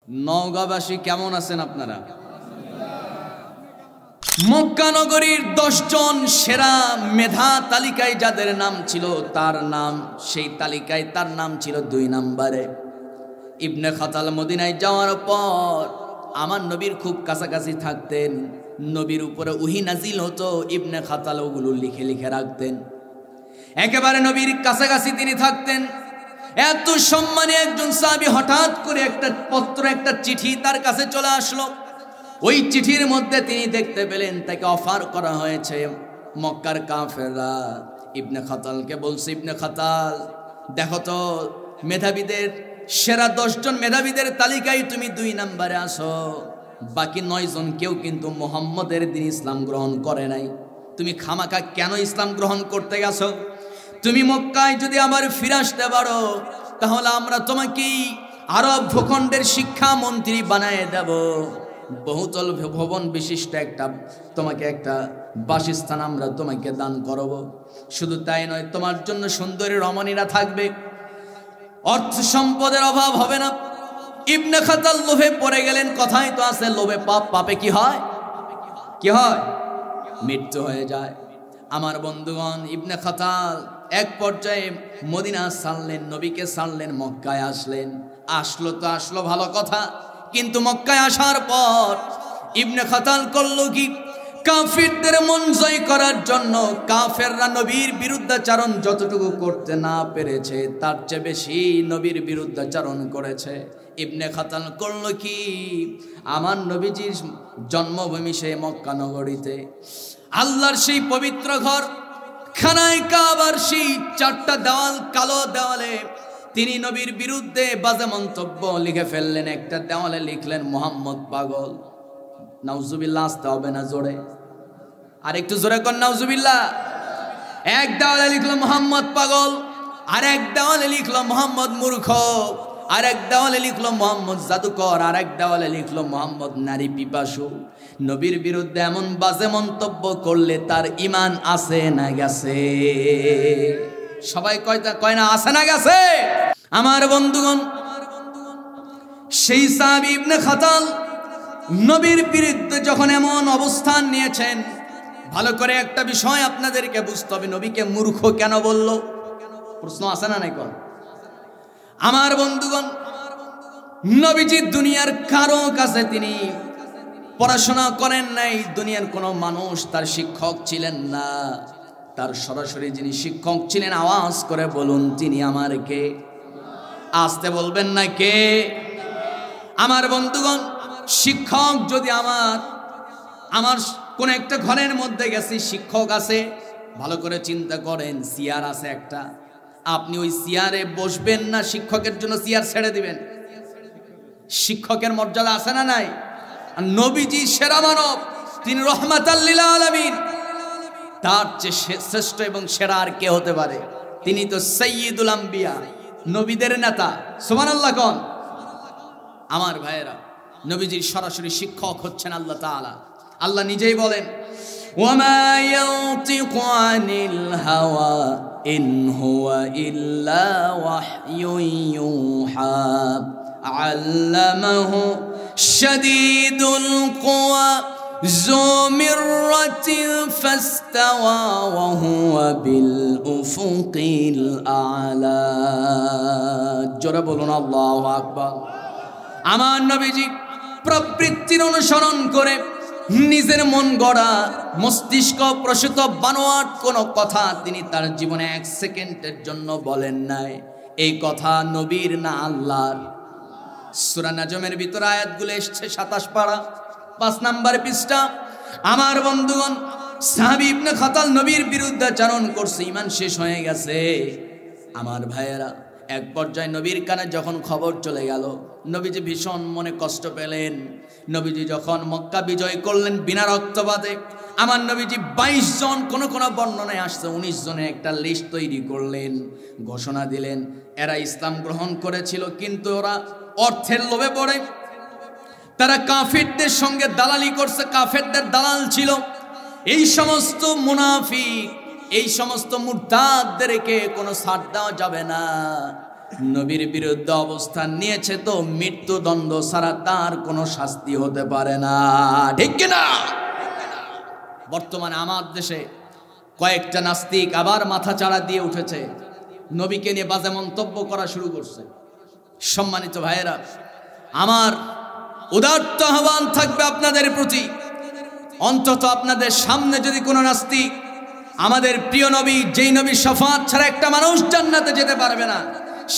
নওগাঁবাসী কেমন আছেন আপনারা? মক্কা নগরীর 10 জন সেরা মেধা তালিকায় যাদের নাম ছিল তার নাম, সেই তালিকায় তার নাম ছিল 2 নম্বরে। ইবনে খাতাল মদিনায় যাওয়ার পর আমার নবীর খুব কাছাকাছি থাকতেন, নবীর উপরে ওহী নাজিল হতো, ইবনে খাতাল ওগুলো লিখে লিখে রাখতেন, একেবারে নবীর কাছাকাছি তিনি থাকতেন। এত সম্মানী একজন সাহাবী হঠাৎ করে একটা পত্র, একটা চিঠি তার কাছে চলে আসলো। ওই চিঠির মধ্যে তিনি দেখতে পেলেন তাকে অফার করা হয়েছে। মক্কার কাফেররা ইবনে খাতালকে বলছে, ইবনে খাতাল দেখো তো মেধাবীদের সেরা 10 জন মেধাবীদের তালিকায় তুমি 2 নম্বরে আসো, বাকি 9 জন কেউ কিন্তু মুহাম্মদের দিন ইসলাম গ্রহণ করে নাই। তুমি খামাকা কেন ইসলাম গ্রহণ করতে গেছো? তুমি মক্কায় যদি আবার ফিরে আসতে পারো তাহলে আমরা তোমাকে আরব ভূখণ্ডের শিক্ষা মন্ত্রী বানায় দেব, বহুতল ভবন বিশিষ্ট তোমাকে একটা বাসস্থান আমরা তোমাকে দান করব। শুধু তাই নয়, তোমার জন্য সুন্দরী রমণীরা থাকবে, অর্থ সম্পদের অভাব হবে না। ইবনে খাতাল লোভে পড়ে গেলেন। কথাই তো আছে, লোভে পাপ, পাপে কি হয়? কি হয়? মৃত্যু হয়ে যায়। আমার বন্ধুগণ, ইবনে খাতাল এক পর্যায়ে মদিনা ছাড়লেন, নবীকে ছাড়লেন, মক্কায় আসলেন। আসলো তো আসলো ভালো কথা, কিন্তু মক্কায় আসার পর ইবনে খাতাল করলো কি? কাফিরদের মন জয় করার জন্য কাফেররা নবীর বিরুদ্ধাচারণ যতটুকু করতে না পেরেছে তার চেয়ে বেশি নবীর বিরুদ্ধাচারণ করেছে। ইবনে খাতাল করলো কি? আমার নবীজির জন্মভূমি সেই মক্কা নগরীতে, আল্লাহর সেই পবিত্র ঘর খানায় কাবার সেই 4টা দেওয়াল, কালো দেওয়ালে তিনি নবীর বিরুদ্ধে বাজে মন্তব্য লিখে ফেললেন। একটা দেওয়ালে লিখলেন মুহাম্মদ পাগল। নাউজুবিল্লাহ, আসতে হবে না জোরে, আর একটু জোরে কর নাউজুবিল্লাহ। এক দেওয়ালে লিখলো মুহাম্মদ পাগল, আর এক দেওয়ালে লিখলো মুহাম্মদ মূর্খ, আর এক দেওয়ালে লিখলো মুহাম্মদ জাদুকর, আর এক দেওয়ালে লিখলো মুহাম্মদ নারী পিপাসু। নবীর বিরুদ্ধে এমন বাজে মন্তব্য করলে তার ঈমান আছে না গেছে? সবাই কয় না আছে না গেছে? আমার বন্ধুগণ, সেই সাহাবী ইবনে খাতাল নবীর বিরুদ্ধে যখন এমন অবস্থান নিয়েছেন, ভালো করে একটা বিষয় আপনাদেরকে বুঝতে হবে, নবীকে মূর্খ কেন বলল? প্রশ্ন আছে না নাই? কোন আমার বন্ধুগণ, নবীজি দুনিয়ার কারো কাছে তিনি পড়াশোনা করেন নাই, দুনিয়ার কোনো মানুষ তার শিক্ষক ছিলেন না। তার সরাসরি যিনি শিক্ষক ছিলেন, আওয়াজ করে বলুন তিনি আমার কে? আসতে বলবেন না কে? আমার বন্ধুগণ, শিক্ষক যদি আমার কোন একটা ঘরের মধ্যে গেছি, শিক্ষক আছে, ভালো করে চিন্তা করেন, চেয়ার আছে একটা, আপনি ওই চেয়ারে বসবেন না শিক্ষকের জন্য চেয়ার ছেড়ে দিবেন? শিক্ষকের মর্যাদা আছে না নাই? আর নবীজি সেরা মানব, তিনি রহমাতাল লিল আলামিন, তার চেয়ে শ্রেষ্ঠ এবং সেরা আর কে হতে পারে? তিনি তো সাইয়্যিদুল আম্বিয়া, নবীদের নেতা। সুবহানাল্লাহ কোন? আমার ভাইয়েরা, নবীজির সরাসরি শিক্ষক হচ্ছেন আল্লাহ তাআলা। আল্লাহ নিজেই বলেন, ওয়ামা ইয়ানতিকু আনিল হাওয়া ইন হুয়া ইল্লা ওয়াহয়ুন ইউহা আল্লামাহু শাদীদুল কুওয়া যু মিররাতিন ফাস্তাওয়া ওয়া হুয়া বিল উফুকিল আ'লা। জোরে বলুন আল্লাহু আকবার। আমার নবীজি প্রবৃত্তির অনুসরণ করে নিজের মন গড়া, মস্তিষ্ক প্রসূত বানোয়াট কোনো কথা তিনি তার জীবনে 1 সেকেন্ডের জন্য বলেন নাই। এই কথা নবীর না আল্লাহর। সূরা নাজমের ভিতরে আয়াতগুলো এসেছে 27 পারা 5 নম্বর পৃষ্ঠা। আমার বন্ধুগণ, সাহাবী ইবনে খাতাল নবীর বিরুদ্ধাচরণ করছে, ঈমান শেষ হয়ে গেছে। আমার ভাইয়েরা, এক পর্যায়ে নবীর কানে যখন খবর চলে গেল, নবীজি ভীষণ মনে কষ্ট পেলেন। নবীজি যখন মক্কা বিজয় করলেন বিনা রক্তপাতে, আমার নবীজি 22 জন, কোন কোন বর্ণনায় আসছে 19 জনের একটা লিস্ট তৈরি করলেন, ঘোষণা দিলেন এরা ইসলাম গ্রহণ করেছিল, কিন্তু ওরা অর্থের লোভে পড়ে তারা কাফিরদের সঙ্গে দালালি করছে, কাফেরদের দালাল ছিল। এই সমস্ত মুনাফিক, এই সমস্ত মুরতাদদেরকে কোনো ছাড় দেওয়া যাবে না। নবীর বিরুদ্ধে অবস্থান নিয়েছে তো মৃত্যুদণ্ড ছাড়া তার কোনো শাস্তি হতে পারে না, ঠিক কিনা? বর্তমানে আমার দেশে কয়েকটা নাস্তিক আবার মাথা চাড়া দিয়ে উঠেছে, নবীকে নিয়ে বাজে মন্তব্য করা শুরু করছে। সম্মানিত ভাইয়েরা, আমার উদাত্ত আহ্বান থাকবে আপনাদের প্রতি, অন্তত আপনাদের সামনে যদি কোনো নাস্তিক আমাদের প্রিয় নবী, যেই নবী শাফাত ছাড়া একটা মানুষ জান্নাতে যেতে পারবে না,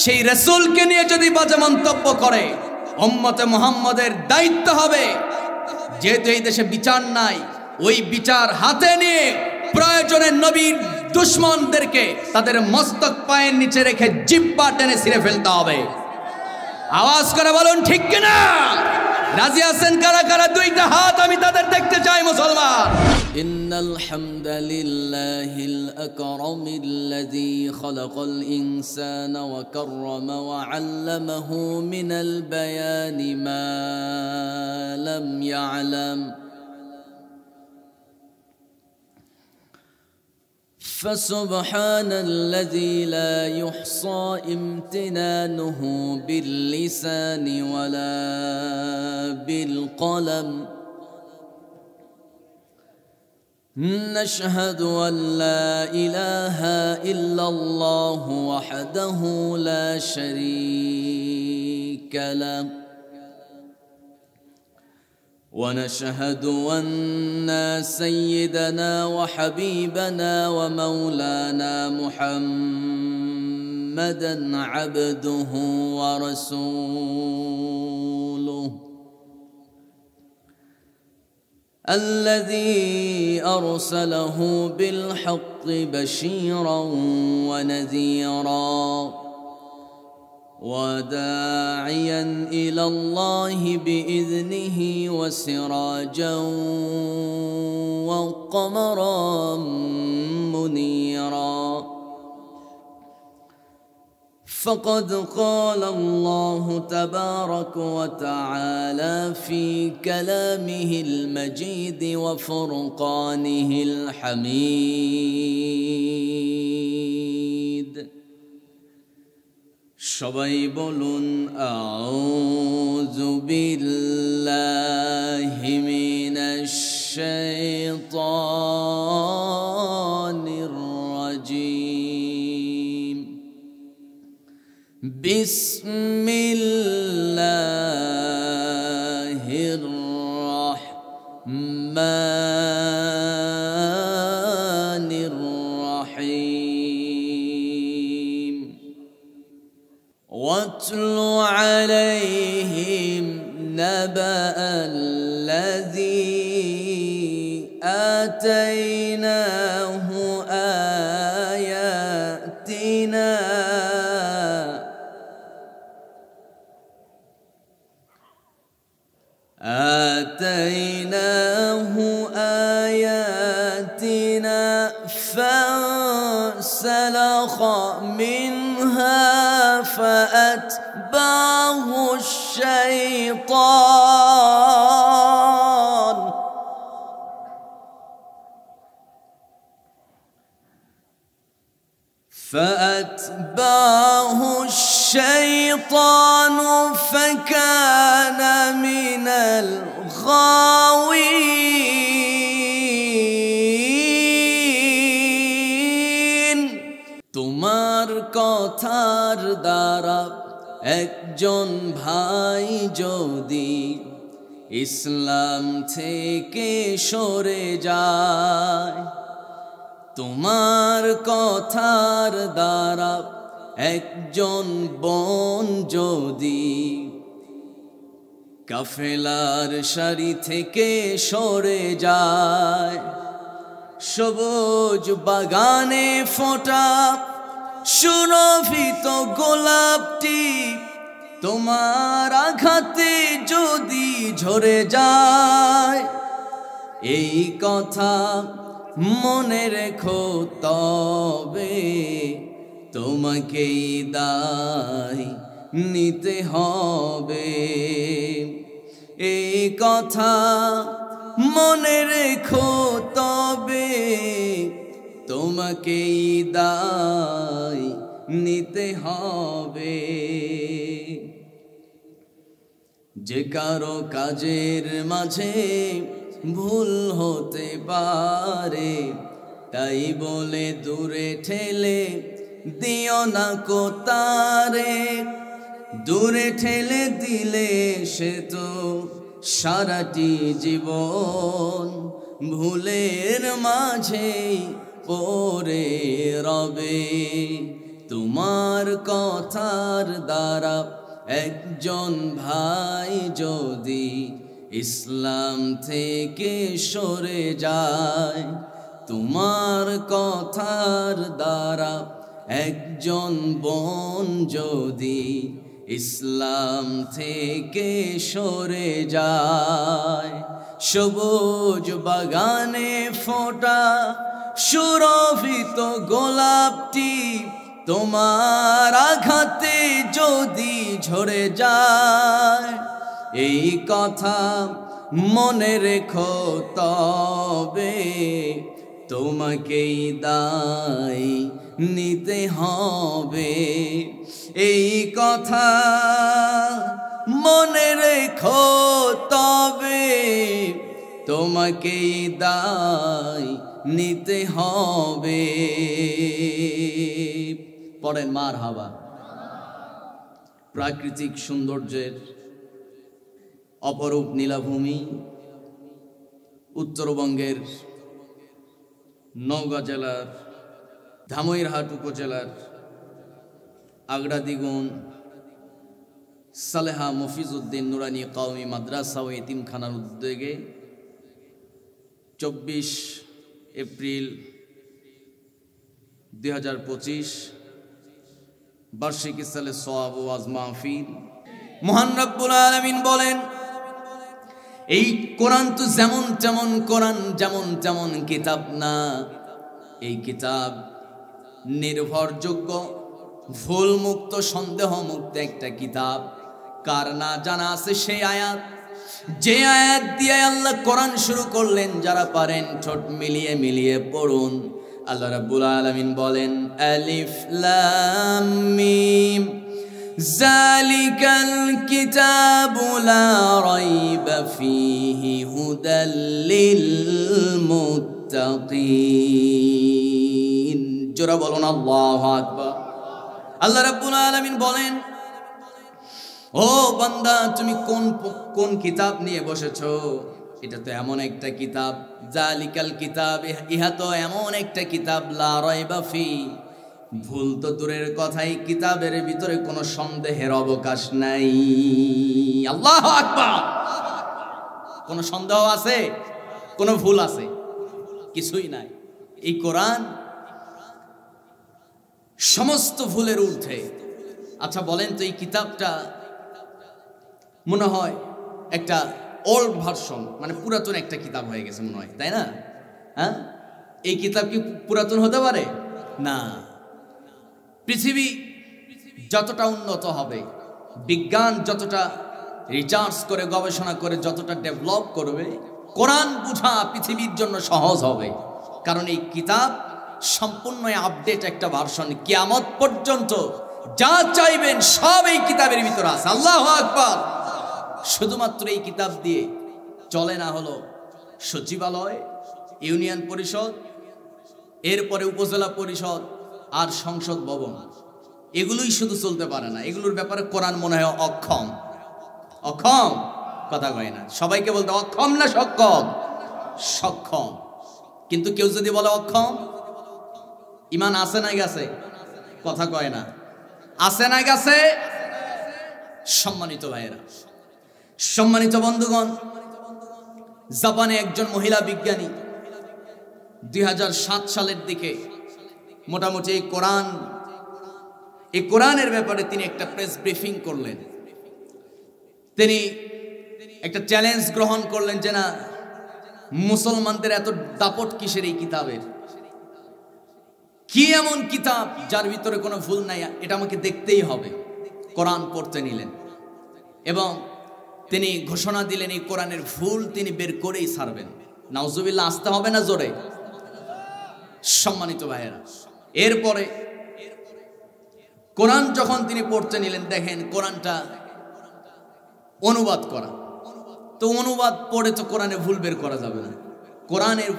সেই রাসূলকে নিয়ে যদি বাজে মন্তব্য করে, উম্মতে মুহাম্মদের দায়িত্ব হবে, যেহেতু এই দেশে বিচার নাই, ওই বিচার হাতে নিয়ে প্রয়োজনে নবীর দুশমনদেরকে তাদের মস্তক পায়ের নিচে রেখে জিহ্বা টেনে ছিঁড়ে ফেলতে হবে। আওয়াজ করে বলুন ঠিক কিনা? রাজি আছেন কারা কারা? দুইটা হাত আমি তাদের দেখতে চাই মুসলমান। ইন্নাল হামদালিল্লাহিল আকরামিল্লাযী খালাকাল ইনসানা ওয়া কাররামা ওয়া আল্লামাহু মিনাল বায়ানি মা লাম ইয়ালাম فسبحان الذي لا يحصى امتنانه باللسان ولا بالقلم نشهد أن لا إله إلا الله وحده لا شريك له ونشهد أن سيدنا وحبيبنا ومولانا محمدا عبده ورسوله الذي أرسله بالحق بشيرا ونذيرا وداعيا إلى الله بإذنه وسراجا وقمرا منيرا فقد قال الله تبارك وتعالى في كلامه المجيد وفرقانه الحميد সবাই বলুন আউযু বিল্লাহি মিনাশ শাইতানির রাজীম বিসমিল্লাহির রাহমানির রাহিম واتل عليهم نبأ الذي آتيناه آياتنا فانسلخ منها فأتبعه الشيطان فكان من الغاوين তোমার কথার দ্বারা একজন ভাই যদি ইসলাম থেকে সরে যায়, তোমার কথার দ্বারা একজন বোন যদি কাফেলার সারি থেকে সরে যায়, সবুজ বাগানে ফোটা সুরভিত গোলাপটি তোমার আঘাতে যদি ঝরে যায়, এই কথা মনে রেখো, তবে তোমাকেই দায় নিতে হবে। এই কথা মনে রেখো, তবে তোমাকেই দায় নিতে হবে। যে কারো কাজের মাঝে ভুল হতে পারে, তাই বলে দূরে ঠেলে দিও না কো তারে। দূরে ঠেলে দিলে সে তো সারাটি জীবন ভুলের মাঝেই পড়ে রবে। তোমার কথার দ্বারা একজন ভাই যদি ইসলাম থেকে সরে যায়, তোমার কথার দ্বারা একজন বোন যদি ইসলাম থেকে সরে যায়, সবুজ বাগানে ফোটা সুরভিত গোলাপটি তোমার আঘাতে যদি ঝরে যায়, এই কথা মনে রেখো তবে তোমাকেই দায় নিতে হবে। এই কথা মনে রেখো তবে তোমাকেই দায় নিতে হবে। পড়েন মারহাবা। প্রাকৃতিক সৌন্দর্যের অপরূপ নীলাভূমি উত্তরবঙ্গের নওগাঁ জেলার ধামইরহাট উপজেলার আগড়া দ্বিগুণ সালেহা মফিজউদ্দিন নুরানি কওমি মাদ্রাসা ও এতিমখানার উদ্যোগে 24 এপ্রিল 2025 বার্ষিক ইসলালে সওয়াব ও ওয়াজ মাহফিল। মহান রব্বুল আলামিন বলেন, এই কোরআন তো যেমন তেমন কোরআন, যেমন তেমন কিতাব না। এই কিতাব নির্ভরযোগ্য, ভুল মুক্ত, সন্দেহ মুক্ত একটা কিতাব। কার না জানা আছে সেই আয়াত, যে আয়াত দিয়ে আল্লাহ কোরআন শুরু করলেন, যারা পারেন ঠোঁট মিলিয়ে মিলিয়ে পড়ুন। আল্লাহ রাব্বুল আলামিন বলেন, আলিফ লাম মিম যালিকাল কিতাবু লা রাইবা ফীহি হুদাল লিল মুত্তাকিন। জোরে বলুন আল্লাহু আকবার। আল্লাহ রাব্বুল আলামিন বলেন, ও বান্দা, তুমি কোন কিতাব নিয়ে বসেছো? এটা তো এমন একটা কিতাব, জালিকাল কিতাব, ইহা তো এমন একটা কিতাব, লা রাইবা ফি, ভুল তো দূরের কথাই, কিতাবের ভিতরে কোনো সন্দেহের অবকাশ নাই। আল্লাহু আকবার। কোনো সন্দেহ আছে? কোনো ভুল আছে? কিছুই নাই। এই কোরআন সমস্ত ভুলের ঊর্ধ্বে। আচ্ছা বলেন তো, এই কিতাবটা মনে হয় একটা ওল্ড ভার্সন, মানে পুরাতন একটা কিতাব হয়ে গেছে মনে হয়, তাই না? হ্যাঁ, এই কিতাব কি পুরাতন হতে পারে? না। পৃথিবী যতটা উন্নত হবে, বিজ্ঞান যতটা রিসার্চ করে, গবেষণা করে যতটা ডেভেলপ করবে, কোরআন বুঝা পৃথিবীর জন্য সহজ হবে। কারণ এই কিতাব সম্পূর্ণ আপডেট একটা ভার্সন। কিয়ামত পর্যন্ত যা চাইবেন সব এই কিতাবের ভিতরে আছে। আল্লাহু আকবার। শুধুমাত্র এই কিতাব দিয়ে চলে না হলো সচিবালয়, ইউনিয়ন পরিষদ, এরপরে উপজেলা পরিষদ আর সংসদ ভবন, এগুলোই শুধু চলতে পারে না। এগুলোর ব্যাপারে কোরআন মনে হয় অক্ষম। অক্ষম কথা কয় না, সবাইকে বলতে অক্ষম না সক্ষম? সক্ষম। কিন্তু কেউ যদি বলে অক্ষম, ইমান আছে না গেছে? কথা কয় না, আছে না গেছে? সম্মানিত ভাইয়েরা, সম্মানিত বন্ধুগণ, জাপানে একজন মহিলা বিজ্ঞানী 2007 সালের দিকে মোটামুটি এই কোরআনের ব্যাপারে তিনি একটা প্রেস ব্রিফিং করলেন। তিনি একটা চ্যালেঞ্জ গ্রহণ করলেন যে না, মুসলমানদের এত দাপট কিসের এই কিতাবের? কি এমন কিতাব যার ভিতরে কোনো ভুল নাই? এটা আমাকে দেখতেই হবে। কোরআন পড়তে নিলেন এবং তিনি ঘোষণা দিলেন এই কোরআনের ভুল তিনি বের করেই ছাড়বেন। নাউজুবিল্লাহ, আসতে হবে না জোরে? সম্মানিত ভাইয়েরা, এরপরে কোরআন যখন তিনি পড়তে নিলেন, দেখেন কোরআনটা অনুবাদ করা, তো অনুবাদ পড়ে তো কোরআনে ভুল বের করা যাবে না। কোরআনের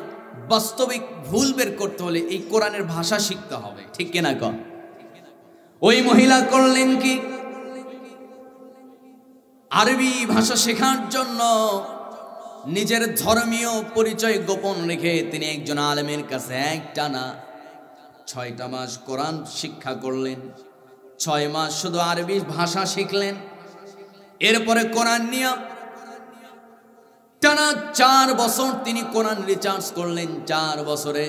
বাস্তবিক ভুল বের করতে হলে এই কোরআনের ভাষা শিখতে হবে, ঠিক কিনা কন? ওই মহিলা করলেন কি, আরবি ভাষা শেখার জন্য নিজের ধর্মীয় পরিচয় গোপন রেখে তিনি একজন আলেমের কাছে একটানা 6টা মাস কোরআন শিক্ষা করলেন। 6 মাস শুধু আরবি ভাষা শিখলেন। এরপরে কোরআন নিয়ে টানা 4 বছর তিনি কোরআন রিসার্চ করলেন। 4 বছরে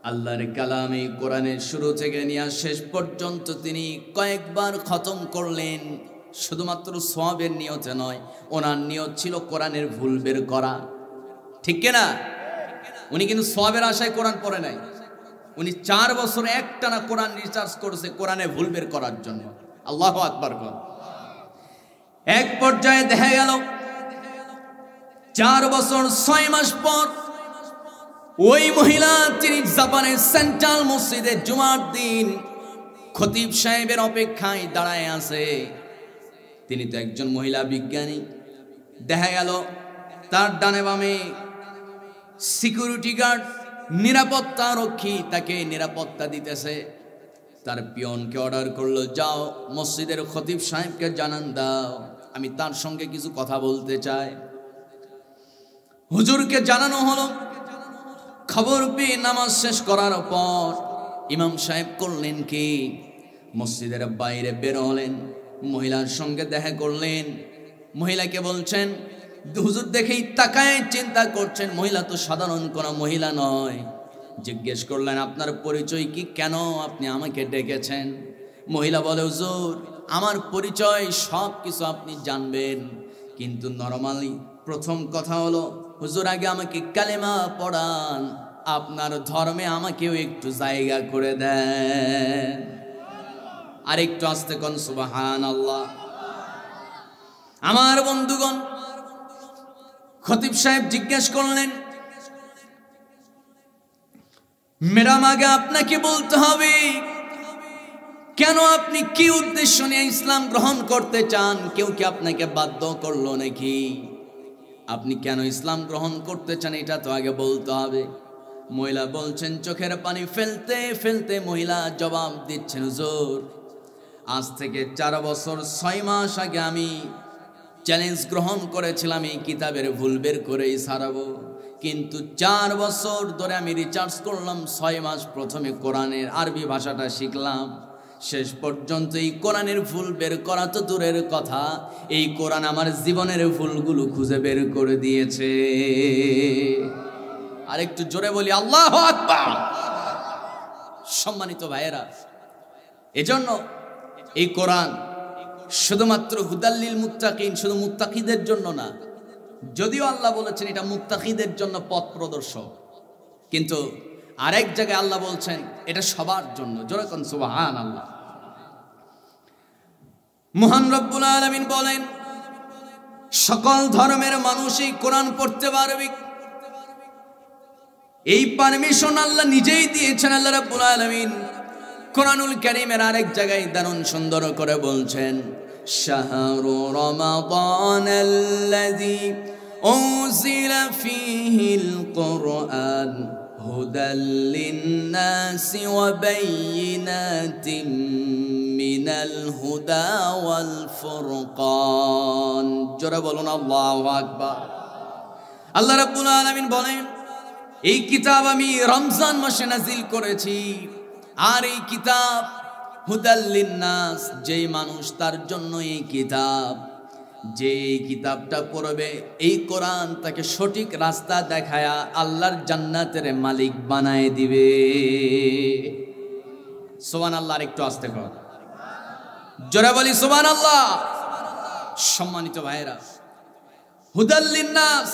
আল্লাহর কালামে কোরআনের শুরু থেকে নিয়ে শেষ পর্যন্ত তিনি কয়েকবার খতম করলেন। শুধুমাত্র সওয়াবের নিয়তে নয়, ওনার নিয়ত ছিল কোরআনের ভুল বের করা, ঠিক কিনা? উনি কিন্তু সওয়াবের আশায় কোরআন পড়ে নাই। উনি 4 বছর একটানা কোরআন রিসার্চ করেছে কোরআনে ভুল বের করার জন্য। আল্লাহু আকবার। এক পর্যায়ে দেখা গেল 4 বছর 6 মাস পর ওই মহিলা তিনি জাপানের সেন্ট্রাল মসজিদে জুমার দিন খতিব সাহেবের অপেক্ষায় দাঁড়ায় আছে। তিনি তো একজন মহিলা বিজ্ঞানী। দেখা গেল তার ডানে বামে সিকিউরিটি গার্ড, নিরাপত্তা রক্ষী তাকে নিরাপত্তা দিতেছে। তার পিয়নকে অর্ডার করলো, যাও মসজিদের খতিব সাহেবকে জানান দাও আমি তার সঙ্গে কিছু কথা বলতে চাই। হুজুরকে জানানো হলো। খবর পেয়ে নামাজ শেষ করার পর ইমাম সাহেব করলেন কি, মসজিদের বাইরে বের হলেন, মহিলার সঙ্গে দেখা করলেন। মহিলাকে বলছেন, হুজুর দেখেই তাকায় চিন্তা করছেন মহিলা তো সাধারণ কোনো মহিলা নয়। জিজ্ঞেস করলেন, আপনার পরিচয় কি, কেন আপনি আমাকে ডেকেছেন? মহিলা বলে, হুজুর আমার পরিচয় সব কিছু আপনি জানবেন, কিন্তু নরমালি প্রথম কথা হলো হুজুর আগে আমাকে কালেমা পড়ান, আপনার ধর্মে আমাকেও একটু জায়গা করে দেন। আর একটু আস্তে কোন সুবহানাল্লাহ। আমার বন্ধুগণ, খতিব সাহেব জিজ্ঞেস করলেন, ম্যাডাম আগে আপনাকে বলতে হবে কেন, আপনি কি উদ্দেশ্য নিয়ে ইসলাম গ্রহণ করতে চান? কেউ কি আপনাকে বাধ্য করলো নাকি? আপনি কেন ইসলাম গ্রহণ করতে চান এটা তো আগে বলতে হবে। মহিলা বলছেন, চোখের পানি ফেলতে ফেলতে মহিলা জবাব দিচ্ছেন, হুজুর আজ থেকে 4 বছর 6 মাস আগে আমি চ্যালেঞ্জ গ্রহণ করেছিলাম এই কিতাবের ভুল বের করেই ছাড়াবো, কিন্তু 4 বছর ধরে আমি রিসার্চ করলাম। 6 মাস প্রথমে কোরআনের আরবি ভাষাটা শিখলাম, শেষ পর্যন্ত এই কোরআনের ভুল বের করা তো দূরের কথা, এই কোরআন আমার জীবনের ভুলগুলো খুঁজে বের করে দিয়েছে। আর একটু জোরে বলি আল্লাহু আকবার। সম্মানিত ভাইয়েরা, এজন্য এই কোরআন শুধুমাত্র হুদাল্লিল মুত্তাকিন, শুধু মুত্তাকিদের জন্য না, যদিও আল্লাহ বলেছেন এটা মুত্তাকিদের জন্য পথ প্রদর্শক, কিন্তু আরেক জায়গায় আল্লাহ বলছেন এটা সবার জন্য। জোরে কোন সুবহানাল্লাহ। মহান রব্বুল আলামিন বলেন, সকল ধর্মের মানুষই কোরআন পড়তে পারবে। এই পারমিশন আল্লাহ নিজেই দিয়েছেন। আল্লাহ রাব্বুল আলামিন কোরআনুল কারীমের আরেক জায়গায় দারুণ সুন্দর করে বলছেন, শাহরু রমাদানাল্লাযী উনজিলা ফীহিল কুরআন হুদাল লিন্নাসি ওয়া বাইয়িনাতিম মিনাল হুদা ওয়াল ফুরকান। জোরে বলুন আল্লাহু আকবার। আল্লাহ রাব্বুল আলামিন বলেন, এই কিতাব আমি রমজান মাসে নাজিল করেছি, আর এই কিতাব হুদাল লিন্নাস, যেই মানুষ তার জন্য এই কিতাব, যে কিতাবটা পড়বে এই কোরআন তাকে সঠিক রাস্তা দেখায়া আল্লাহর জান্নাতের মালিক বানায় দিবে। সুবহানাল্লাহ। আর একটু আস্তে কর, জোরে বলি সুবহানাল্লাহ। সম্মানিত ভাইয়েরা, হুদাল লিন্নাস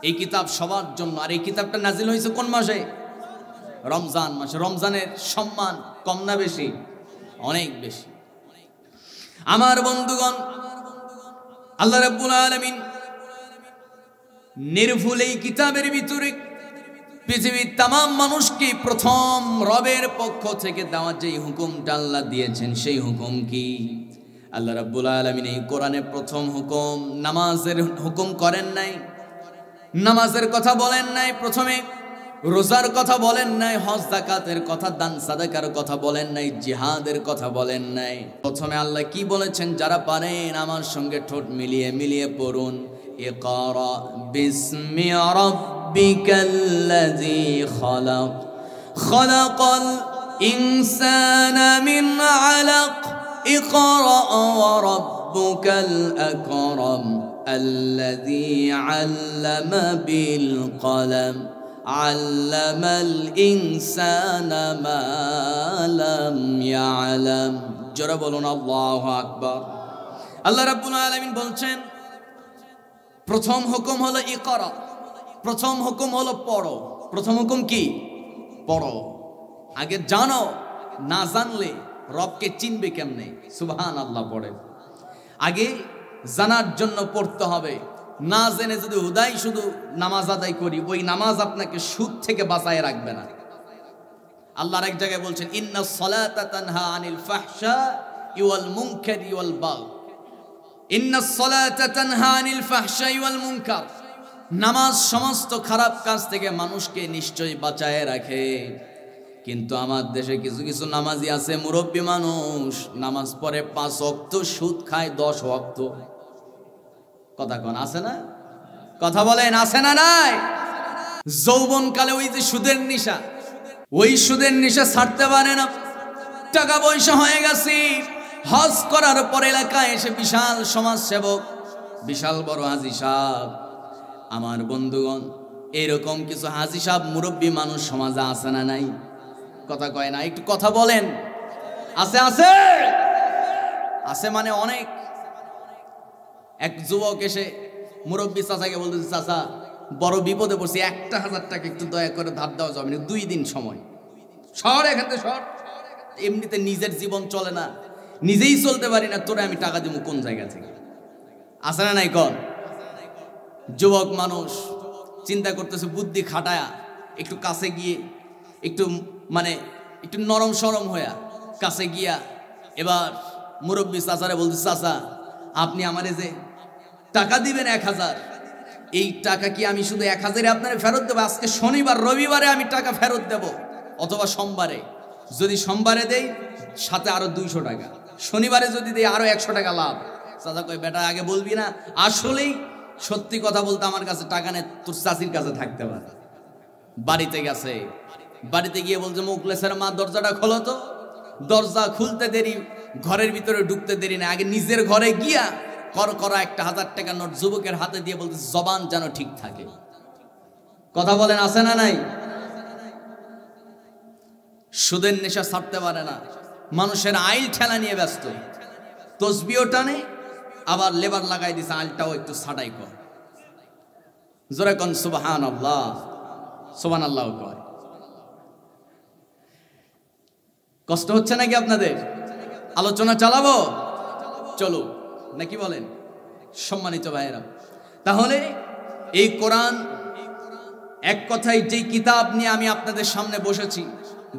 এই কিতাব সবার জন্য। আর এই কিতাবটা নাজিল হয়েছে কোন মাসে? রমজান মাসে। রমজানের সম্মান কম না বেশি? অনেক বেশি। আমার বন্ধুগণ, আল্লাহ রাব্বুল আলামিন নির্ভুল এই কিতাবের ভিতরে পৃথিবীর তামাম মানুষকে প্রথম রবের পক্ষ থেকে দেওয়া যেই হুকুমটা আল্লাহ দিয়েছেন সেই হুকুম কি? আল্লাহ রাব্বুল আলামিন এই কোরআনে প্রথম হুকুম নামাজের হুকুম করেন নাই। নামাজের কথা বলেন নাই, প্রথমে রোজার কথা বলেন নাই, হজ যাকাতের কথা, দান সাদাকার কথা বলেন নাই, জিহাদের কথা বলেন নাই। প্রথমে আল্লাহ কি বলেছেন? যারা পারেন আমার সঙ্গে ঠোঁট মিলিয়ে মিলিয়ে পড়ুন, ইকরা বিসমি রাব্বিকাল্লাযী খালাক, খালাকাল ইনসানা মিন আলাক, ইকরা ওয়া রাব্বুকাল আকরাম আল্লাযী আল্লামা বিল কলম আল্লামাল ইনসানা মা লাম ইয়ালাম। জোরে বলুন আল্লাহু আকবার। আল্লাহ রাব্বুল আলামিন বলছেন প্রথম হুকুম হলো ইকরা, প্রথম হুকুম হলো পড়ো। প্রথম হুকুম কি? পড়ো। আগে জানো, না জানলে রবকে চিনবে কেমনে? সুবহানাল্লাহ। পড়ে আগে জানার জন্য পড়তে হবে। না জেনে যদি হুদাই শুধু নামাজ আদায় করি, ওই নামাজ আপনাকে সুদ থেকে বাঁচায় রাখবে না। আল্লাহর এক জায়গায় বলছেন ইন্নাস সালাতা তানহা আনিল ফাহশাই ওয়াল মুনকারি ওয়াল বাগই, ইন্নাস সালাতা তানহা আনিল ফাহশাই ওয়াল মুনকার। নামাজ সমস্ত খারাপ কাজ থেকে মানুষকে নিশ্চয়ই বাঁচায় রাখে। কিন্তু আমার দেশে কিছু কিছু নামাজি আছে, মুরব্বী মানুষ, নামাজ পড়ে 5 ওয়াক্ত, সুদ খায় 10 ওয়াক্ত। কথা কোন আছে না? কথা বলেন আছে না নাই? যৌবনকালে ওই যে সুদের নেশা, ওই সুদের নেশা ছাড়তে পারে না। টাকা পয়সা হয়ে গেছে, হজ করার পর এলাকায় এসে বিশাল সমাজ সেবক, বিশাল বড় হাজী সাহেব। আমার বন্ধুগণ, এরকম কিছু হাজী সাহেব মুরব্বী মানুষ সমাজে আছে না নাই? কথা কয় না, একটু কথা বলেন। আছে আছে আছে মানে অনেক। এক যুবক এসে মুরব্বী চাচাকে বলতেছে, চাচা বড় বিপদে পড়ছি, 1000 টাকা একটু দয়া করে ধার দেওয়া যাবে না, 2 দিন সময়। শহর এখানে শহর, এমনিতে নিজের জীবন চলে না, নিজেই চলতে পারি না, তোরে আমি টাকা দিব কোন জায়গা থেকে? আছে না নাই কন? যুবক মানুষ চিন্তা করতেছে, বুদ্ধি খাটায়া একটু কাছে গিয়ে একটু নরম সরম হইয়া কাছে গিয়া এবার মুরব্বী চাচারে বলতে, চাচা আপনি আমারে যে টাকা দিবেন 1000, এই টাকা কি আমি শুধু 1000 আপনারে ফেরত দেবো? আজকে শনিবার, রবিবারে আমি টাকা ফেরত দেব, অথবা সোমবারে। যদি সোমবারে দেই সাথে আরো 200 টাকা, শনিবারে যদি দেই আরো 100 টাকা লাভ। চাচা কই, বেটা আগে বলবি না? আসলেই সত্যি কথা বলতে আমার কাছে টাকা নেই, তোর চাচির কাছে থাকতে পারে। বাড়িতে গেছে, বাড়িতে গিয়ে বলছে, মুখলেসের মা দরজাটা খোলো তো। দরজা খুলতে দেরি, ঘরের ভিতরে ঢুকতে দেরি না, আগে নিজের ঘরে গিয়া করা একটা 1000 টাকা নোট যুবকের হাতে দিয়ে বলতে, জবান যেন ঠিক থাকে। কথা বলেন আছে না নাই? সুদের নেশা ছাড়তে পারে না, মানুষের আইল ঠেলা নিয়ে ব্যস্ত। তসবিও টানে, আবার লেবার লাগাই দিছে, আইলটাও একটু ছাটাই কর। জোরে কোন সুবহানাল্লাহ, সুবহানাল্লাহ কয়। কষ্ট হচ্ছে নাকি আপনাদের? আলোচনা চালাবো? চলো নাকি বলেন? সম্মানিত ভাইয়েরা, তাহলে এই কোরআন, এক কথায় যেই কিতাব নিয়ে আমি আপনাদের সামনে বসেছি,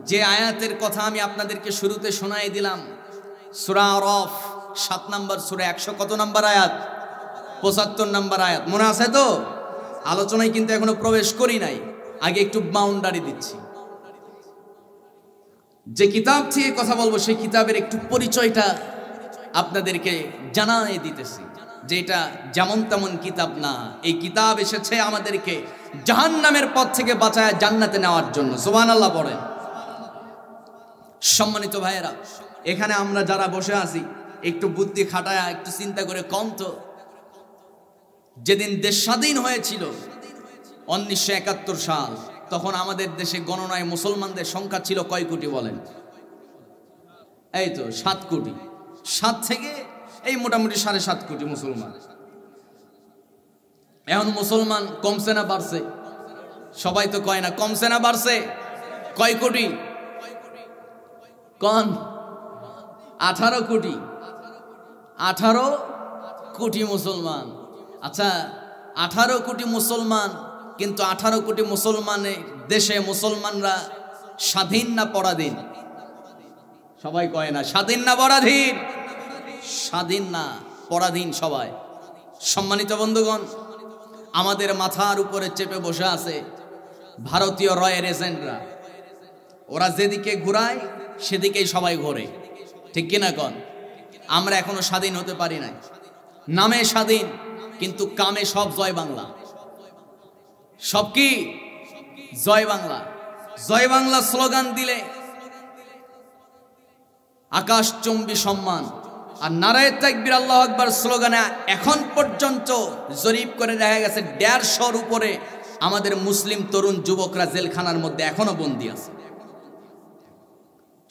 যে আয়াতের কথা আমি আপনাদেরকে শুরুতে শোনাই দিলাম, সূরা আরাফ 7 নম্বর সূরা, 100 কত নম্বর আয়াত? 75 নম্বর আয়াত। মনে আছে তো? আলোচনায় কিন্তু এখনো প্রবেশ করি নাই, আগে একটু বাউন্ডারি দিচ্ছি। যে কিতাব থেকে কথা বলবো সেই কিতাবের একটু পরিচয়টা আপনাদেরকে জানাই দিতেছি, যে এটা যেমন তেমন কিতাব না। এই কিতাব এসেছে আমাদেরকে জাহান্নামের পথ থেকে বাঁচায় জান্নাতে নেওয়ার জন্য। সুবহানাল্লাহ পড়েন। সম্মানিত ভাইয়েরা, এখানে আমরা যারা বসে আছি, একটু বুদ্ধি খাটায়া একটু চিন্তা করে কম তো, যেদিন দেশ স্বাধীন হয়েছিল 1971 সাল, তখন আমাদের দেশে গণনায় মুসলমানদের সংখ্যা ছিল কয় কোটি বলেন? এই তো 7 কোটি। 7 থেকে এই মোটামুটি 7.5 কোটি মুসলমান। এখন মুসলমান কমছে না বাড়ছে? সবাই তো কয় না কমছে না বাড়ছে? কয় কোটি কোন? 18 কোটি। 18 কোটি মুসলমান। আচ্ছা, 18 কোটি মুসলমান কিন্তু 18 কোটি মুসলমানের দেশে মুসলমানরা স্বাধীন না পরাধীন? সবাই কয় না স্বাধীন না পরাধীন? স্বাধীন না পরাধীন সবাই। সম্মানিত বন্ধুগণ, আমাদের মাথার উপরে চেপে বসে আছে ভারতীয় রয়ের এজেন্টরা। ওরা যেদিকে ঘুরায় সেদিকেই সবাই ঘোরে, ঠিক কিনা কন? আমরা এখনো স্বাধীন হতে পারি নাই। নামে স্বাধীন কিন্তু কামে সব জয় বাংলা। সব কি জয় বাংলা। জয় বাংলা স্লোগান দিলে আকাশচুম্বী সম্মান, আর নারায়ে তাকবীর আল্লাহু আকবার স্লোগানে এখন পর্যন্ত জরিপ করে দেখা গেছে 150-র উপরে আমাদের মুসলিম তরুণ যুবকরা জেলখানার মধ্যে এখনো বন্দী আছে।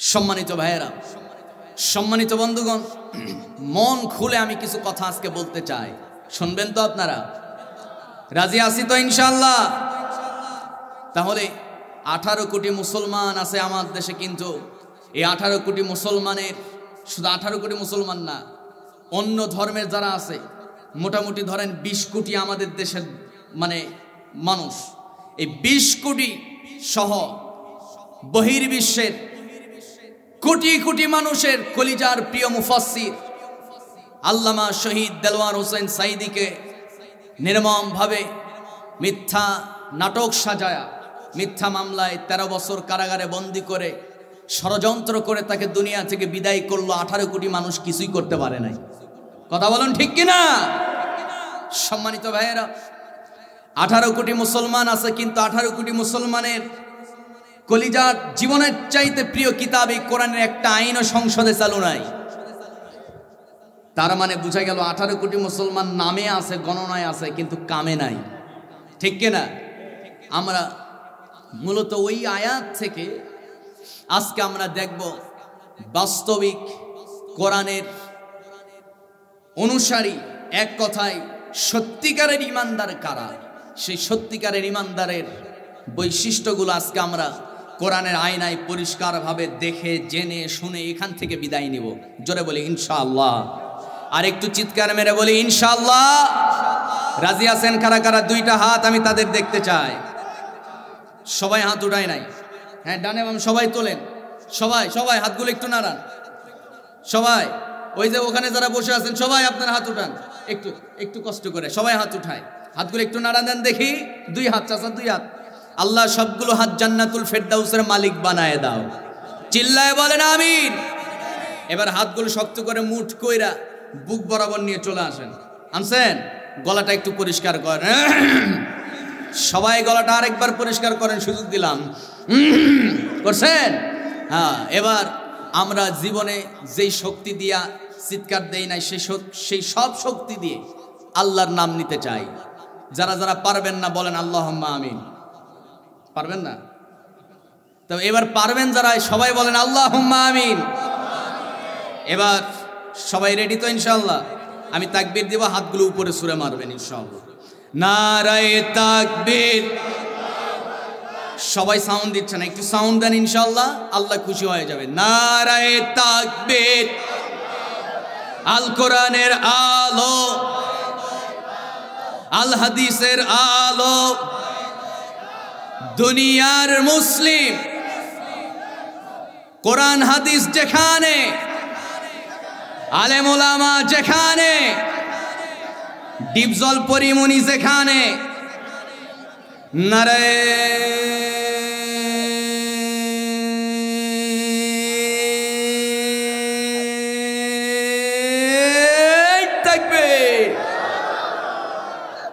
সম্মানিত ভাইয়েরা, সম্মানিত বন্ধুগণ, মন খুলে আমি কিছু কথা আজকে বলতে চাই, শুনবেন তো আপনারা? রাজি আছি তো ইনশাআল্লাহ? তাহলে 18 কোটি মুসলমান আছে আমার দেশে, কিন্তু এই 18 কোটি মুসলমানের শুধু 18 কোটি মুসলমান না, অন্য ধর্মের যারা আছে মোটামুটি ধরেন 20 কোটি আমাদের দেশের মানে মানুষ। এই 20 কোটি সহ বহির্বিশ্বের কোটি কোটি মানুষের কলিজার প্রিয় মুফাসসির আল্লামা শহীদ দেলওয়ার হোসেন সাঈদীকে নির্মমভাবে মিথ্যা নাটক সাজায়া মিথ্যা মামলায় 13 বছর কারাগারে বন্দী করে ষড়যন্ত্র করে তাকে দুনিয়া থেকে বিদায় করলো। 18 কোটি মানুষ কিছুই করতে পারে নাই। কথা বলুন ঠিক কিনা? সম্মানিত ভাইয়েরা, 18 কোটি মুসলমান আছে, কিন্তু 18 কোটি মুসলমানের কলিজার জীবনের চাইতে প্রিয় কিতাব এই কোরআনের একটা আইনও সংসদে চালু নাই। তার মানে বোঝা গেল 18 কোটি মুসলমান নামে আছে, গণনায় আছে, কিন্তু কামে নাই, ঠিক কিনা? আমরা মূলত ওই আয়াত থেকে আজকে আমরা দেখব বাস্তবিক কোরআনের অনুসারী, এক কথায় সত্যিকারের ইমানদার কারা, সেই সত্যিকারের ইমানদারের বৈশিষ্ট্যগুলো আজকে আমরা কোরআনের আয়নায় পরিষ্কারভাবে দেখে জেনে শুনে এখান থেকে বিদায় নিব। জোরে বলি ইনশাআল্লাহ, আর একটু চিৎকার মেরে বলি ইনশাআল্লাহ। রাজি আছেন কারা কারা? 2টা হাত আমি তাদের দেখতে চাই। সবাই হাত উঠায় নাই? হ্যাঁ, ডানে বাম সবাই তোলেন। সবাই সবাই হাতগুলো একটু নাড়ান। সবাই ওই যে ওখানে যারা বসে আছেন সবাই আপনার হাত উঠান, একটু একটু কষ্ট করে সবাই হাত উঠায়। হাতগুলো একটু নাড়া দেন দেখি। 2 হাত চাচা, 2 হাত। আল্লাহ সবগুলো হাত জান্নাতুল ফেরদাউসের মালিক বানায় দাও। চিল্লায় বলেন আমিন। এবার হাতগুলো শক্ত করে মুঠ কইরা বুক বরাবর নিয়ে চলে আসেন। আনছেন? গলাটা একটু পরিষ্কার করেন। সবাই গলাটা আরেকবার পরিষ্কার করেন, সুযোগ দিলাম। করছেন? হ্যাঁ। এবার আমরা জীবনে যেই শক্তি দিয়া চিৎকার দেই নাই, সেই সব শক্তি দিয়ে আল্লাহর নাম নিতে চাই। যারা যারা পারবেন না বলেন আল্লাহুম্মা আমিন। পারবেন না? তো এবার পারবেন যারা, সবাই বলেন আল্লাহুম্মা আমিন। এবার সবাই রেডি তো ইনশাআল্লাহ? আমি তাকবীর দিব, হাতগুলো উপরে ছুঁড়ে মারবেন ইনশাআল্লাহ। নারায়ে তাকবীর। সবাই সাউন্ড দিচ্ছে না, একটু সাউন্ড দেন ইনশাআল্লাহ, আল্লাহ খুশি হয়ে যাবে। নারায়ে তাকবীর। আল কোরআনের আলো, আল হাদিসের আলো, দুনিয়ার মুসলিম কোরআন হাদিস যেখানে, আলেম ওলামা যেখানে, ডিপজল পরিমণি যেখানে, নারায়ে তাকবীর।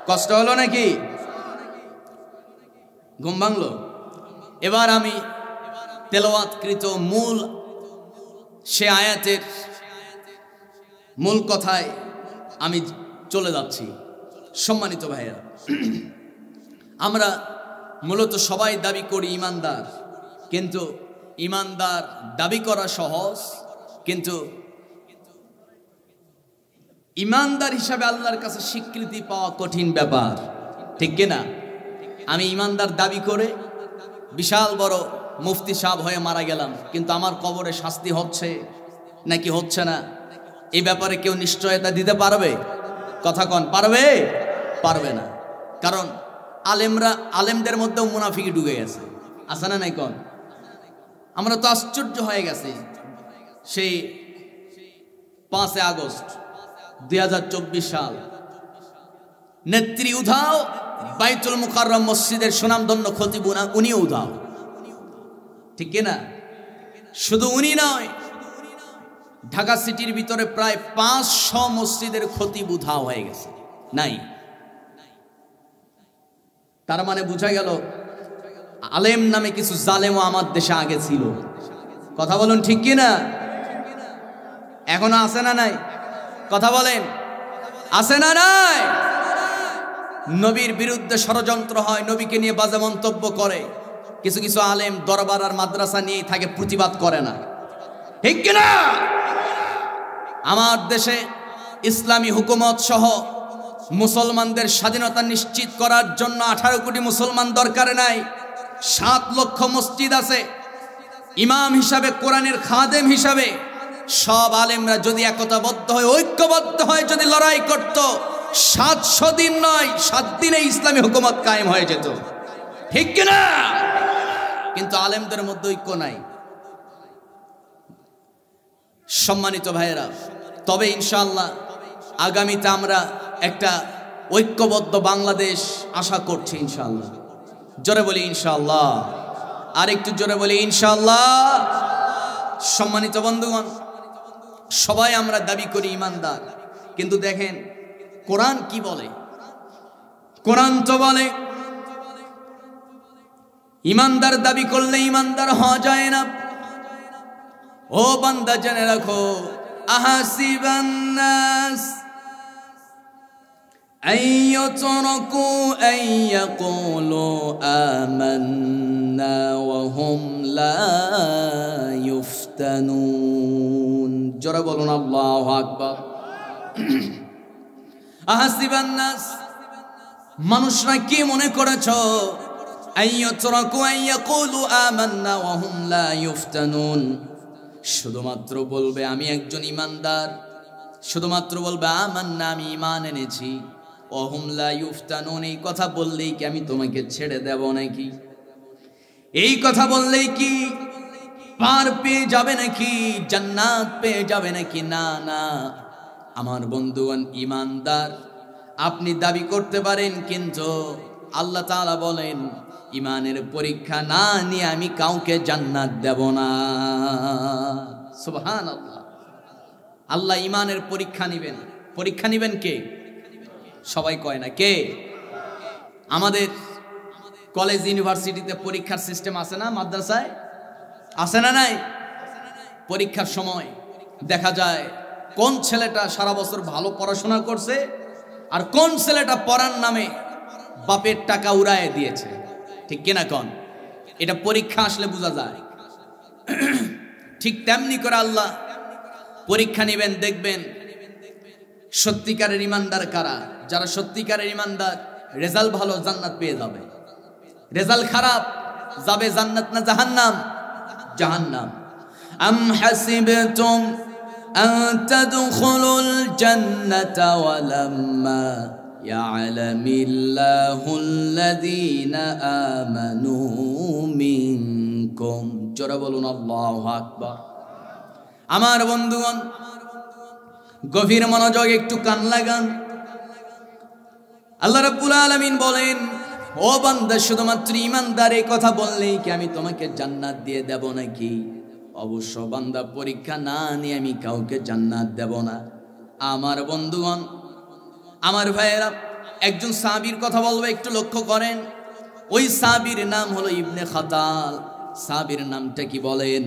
কষ্ট হলো নাকি? ঘুম ভাঙলো? এবার আমি তেলাওয়াতকৃত মূল সে আয়াতের মূল কথায় আমি চলে যাচ্ছি। সম্মানিত ভাইয়েরা, আমরা মূলত সবাই দাবি করি ইমানদার, কিন্তু ইমানদার দাবি করা সহজ, কিন্তু ইমানদার হিসাবে আল্লাহর কাছে স্বীকৃতি পাওয়া কঠিন ব্যাপার, ঠিক কিনা? আমি ইমানদার দাবি করে বিশাল বড় মুফতি সাহেব হয়ে মারা গেলাম, কিন্তু আমার কবরে শাস্তি হচ্ছে নাকি হচ্ছে না, এই ব্যাপারে কেউ নিশ্চয়তা দিতে পারবে? কথা কন, পারবে? পারবে না। কারণ আলেমদের মধ্যেও মুনাফিকি ঢুকে গেছে, আছে না নাই কোন? আমরা তো আশ্চর্য হয়ে গেছি। সেই 5 আগস্ট 2024 সাল, নেত্রী উধাও, বাইতুল মুকাররম মসজিদের সুনামধন্য খতিব উনিও উধাও, ঠিক কিনা? শুধু উনি নয়, ঢাকা সিটির ভিতরে প্রায় 500 মসজিদের খতিব উধাও হয়ে গেছে, নাই। তার মানে বোঝা গেল আলেম নামে কিছু জালেমও আমার দেশে আগে ছিল। কথা বলুন ঠিক কিনা? এখনো আছে না নাই? কথা বলেন, আছে না নাই? নবীর বিরুদ্ধে ষড়যন্ত্র হয়, নবীকে নিয়ে বাজে মন্তব্য করে, কিছু কিছু আলেম দরবার আর মাদ্রাসা নিয়েই থাকে, প্রতিবাদ করে না, ঠিক কিনা? আমার দেশে ইসলামী হুকুমত সহ মুসলমানদের স্বাধীনতা নিশ্চিত করার জন্য 18 কোটি মুসলমান দরকার নাই, 7 লক্ষ মসজিদ আছে। ইমাম হিসাবে, কোরআনের খাদেম হিসাবে সব আলেমরা যদি একতাবদ্ধ হয়, ঐক্যবদ্ধ হয়, যদি লড়াই করত, 700 দিন নয়, 7 দিনে ইসলামী হুকুমত কায়েম হয়ে যেত, ঠিক কিনা? কিন্তু আলেমদের মধ্যে ঐক্য নাই। সম্মানিত ভাইয়েরা, তবে ইনশাআল্লাহ আগামীতে আমরা একটা ঐক্যবদ্ধ বাংলাদেশ আশা করছি ইনশাআল্লাহ। জোরে বলি ইনশাআল্লাহ, আর একটু জোরে বলি ইনশাআল্লাহ। সম্মানিত বন্ধুগণ, সবাই আমরা দাবি করি ইমানদার, কিন্তু দেখেন কোরআন কি বলে? কোরআন তো বলে ইমানদার দাবি করলে ইমানদার হওয়া যায় না। ও বান্দা জেনে রাখো, আহাসিবান নাস আইয়াতরাকু আইয়াকুলু আমান্না ওয়া হুম লা ইফতানুন। জোরে বলুন আল্লাহু আকবার। আহাসিবান নাস, মানুষরা কি মনে করেছো? আইয়াতরাকু আইয়াকুলু আমান্না ওয়া হুম লা ইফতানুন, শুধুমাত্র বলবে আমি একজন ইমানদার, শুধুমাত্র বলবে আমান্না, আমি ঈমান এনেছি, ওয়া হুম লা ইফতানুন, এই কথা বললেই কি আমি তোমাকে ছেড়ে দেব নাকি? এই কথা বললেই কি পার পেয়ে যাবে নাকি, জান্নাত পেয়ে যাবে নাকি? না না আমার বন্ধুগণ, ইমানদার আপনি দাবি করতে পারেন, কিন্তু আল্লাহ তাআলা বলেন ইমানের পরীক্ষা না নিয়ে আমি কাউকে জান্নাত দেব না। সুবহানাল্লাহ। আল্লাহ ইমানের পরীক্ষা নেবেন। পরীক্ষা নেবেন কে? সবাই কয় না কে? আমাদের কলেজ ইউনিভার্সিটিতে পরীক্ষার সিস্টেম আছে না? মাদ্রাসায় আছে না নাই? পরীক্ষার সময় দেখা যায় কোন ছেলেটা সারা বছর ভালো পড়াশোনা করছে আর কোন ছেলেটা পড়ার নামে বাপের টাকা উড়ায় দিয়েছে, ঠিক কিনা কোন? এটা পরীক্ষা আসলে বোঝা যায়। ঠিক তেমনি করে আল্লাহ পরীক্ষা নেবেন, দেখবেন সত্যিকারের ইমানদার কারা। যারা সত্যিকারের ইমানদার, রেজাল্ট ভালো, জান্নাত পেয়ে যাবে। রেজাল্ট খারাপ, যাবে জান্নাত না জাহান্নাম? জাহান্নাম। আম হাসিবতুম আন তাদখুলুল জান্নাতা ওয়া লাম্মা ইয়ালামিল্লাহুল্লাযীনা আমানু মিনকুম। জোরে বলুন আল্লাহু আকবার। আমার বন্ধুগণ, গভীর মনোযোগ, একটু কান লাগান। আল্লাহ রাব্বুল আলামিন বলেন, ও বান্দা, শুধুমাত্র ইমানদার এই কথা বললেই কি আমি তোমাকে জান্নাত দিয়ে দেব নাকি? অবশ্য বান্দা, পরীক্ষা না নিয়ে আমি কাউকে জান্নাত দেব না। আমার বন্ধুগণ, আমার ভাইয়েরা, একজন সাহাবীর কথা বলবো, একটু লক্ষ্য করেন। ওই সাহাবীর নাম হলো ইবনে খাতাল। সাহাবীর নামটা কি বলেন?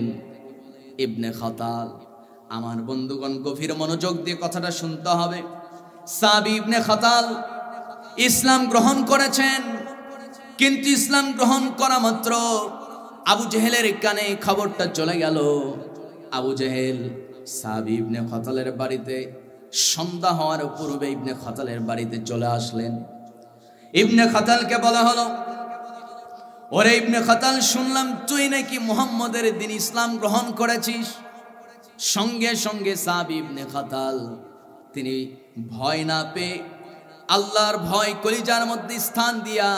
ইবনে খাতাল। আমার বন্ধুগণ, গভীর মনোযোগ দিয়ে কথাটা শুনতে হবে। সাহাবী ইবনে খাতাল ইসলাম গ্রহণ করেছেন, কিন্তু ইসলাম গ্রহণ করা মাত্র আবু জেহেলের কানে খবরটা চলে গেল। আবু জেহেল সাহাবী ইবনে খাতালের বাড়িতে সন্ধ্যা হওয়ার পূর্বে ইবনে খাতালের বাড়িতে চলে আসলেন। ইবনে খাতালকে বলা হলো, ওরে ইবনে খাতাল, শুনলাম তুই নাকি মুহাম্মদের দিন ইসলাম গ্রহণ করেছিস। সঙ্গে সঙ্গে সাহাবী ইবনে খাতাল তিনি ভয় না পেয়ে আল্লাহর ভয় কলিজার মধ্যে স্থান দিয়া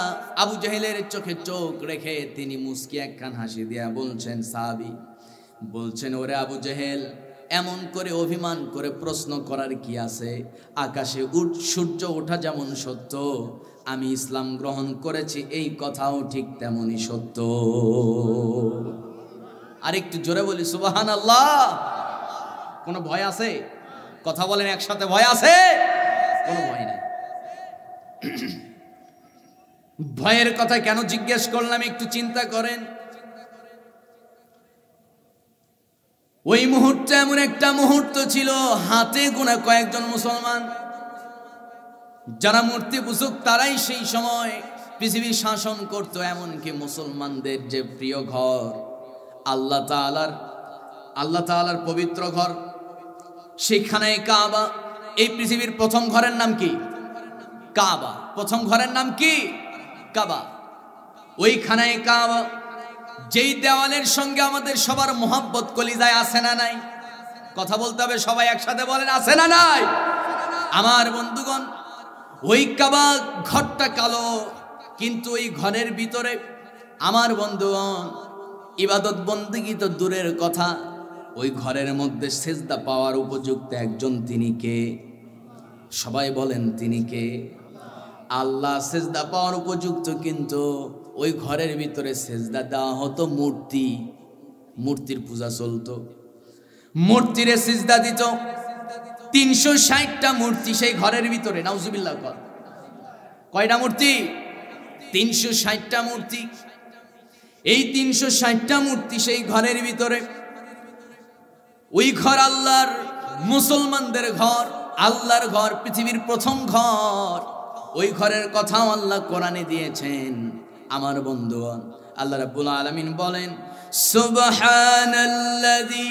আবু জেহেলের চোখে চোখ রেখে তিনি মুস্কি একখান হাসি দিয়া বলছেন, সাহাবী বলছেন, ওরে আবু জেহেল, এমন করে অভিমান করে প্রশ্ন করার কি আছে? আকাশে সূর্য ওঠা যেমন সত্য, আমি ইসলাম গ্রহণ করেছি এই কথাও ঠিক তেমনই সত্য। আর একটু জোরে বলি সুবহানাল্লাহ। কোনো ভয় আছে? কথা বলেন একসাথে, ভয় আছে? কোনো ভয় নাই। ভয়ের কথা কেন জিজ্ঞেস করলাম একটু চিন্তা করেন। ওই মুহূর্তে এমন একটা মুহূর্ত ছিল, হাতে গোনা কয়েকজন মুসলমান যারা মূর্তি পূজক, তারাই সেই সময় পৃথিবী শাসন করত। এমনকি মুসলমানদের যে প্রিয় ঘর, আল্লাহ তাআলার পবিত্র ঘর, সেখানে কাবা। এই পৃথিবীর প্রথম ঘরের নাম কি? কাবা। প্রথম ঘরের নাম কি? কাবা। ওইখানে কাবা, যেই দেওয়ালের সঙ্গে আমাদের সবার মোহাব্বত কলিজায় আছে না নাই? কথা বলতে হবে সবাই একসাথে, বলেন আছে না নাই? আমার বন্ধুগণ, ওই কাবা ঘরটা কালো, কিন্তু ওই ঘরের ভিতরে আমার বন্ধুগণ ইবাদত বন্দেগী তো দূরের কথা, ওই ঘরের মধ্যে সেজদা পাওয়ার উপযুক্ত একজন, তিনি কে? সবাই বলেন তিনি কে? আল্লাহ। সেজদা পাওয়ার উপযুক্ত, কিন্তু ওই ঘরের ভিতরে সেজদা দেওয়া হতো মূর্তির পূজা চলতো, মূর্তিরে সেজদা দিত। 360টা মূর্তি সেই ঘরের ভিতরে। নাউজুবিল্লাহ। কয়টা মূর্তি? 360টা মূর্তি। এই 360টা মূর্তি সেই ঘরের ভিতরে। ওই ঘর আল্লাহর, মুসলমানদের ঘর, আল্লাহর ঘর, পৃথিবীর প্রথম ঘর। ওই ঘরের কথাও আল্লাহ কোরআনে দিয়েছেন। আমার বন্ধুগণ, আল্লাহ রাব্বুল আলামিন বলেন, সুবহানাল্লাযী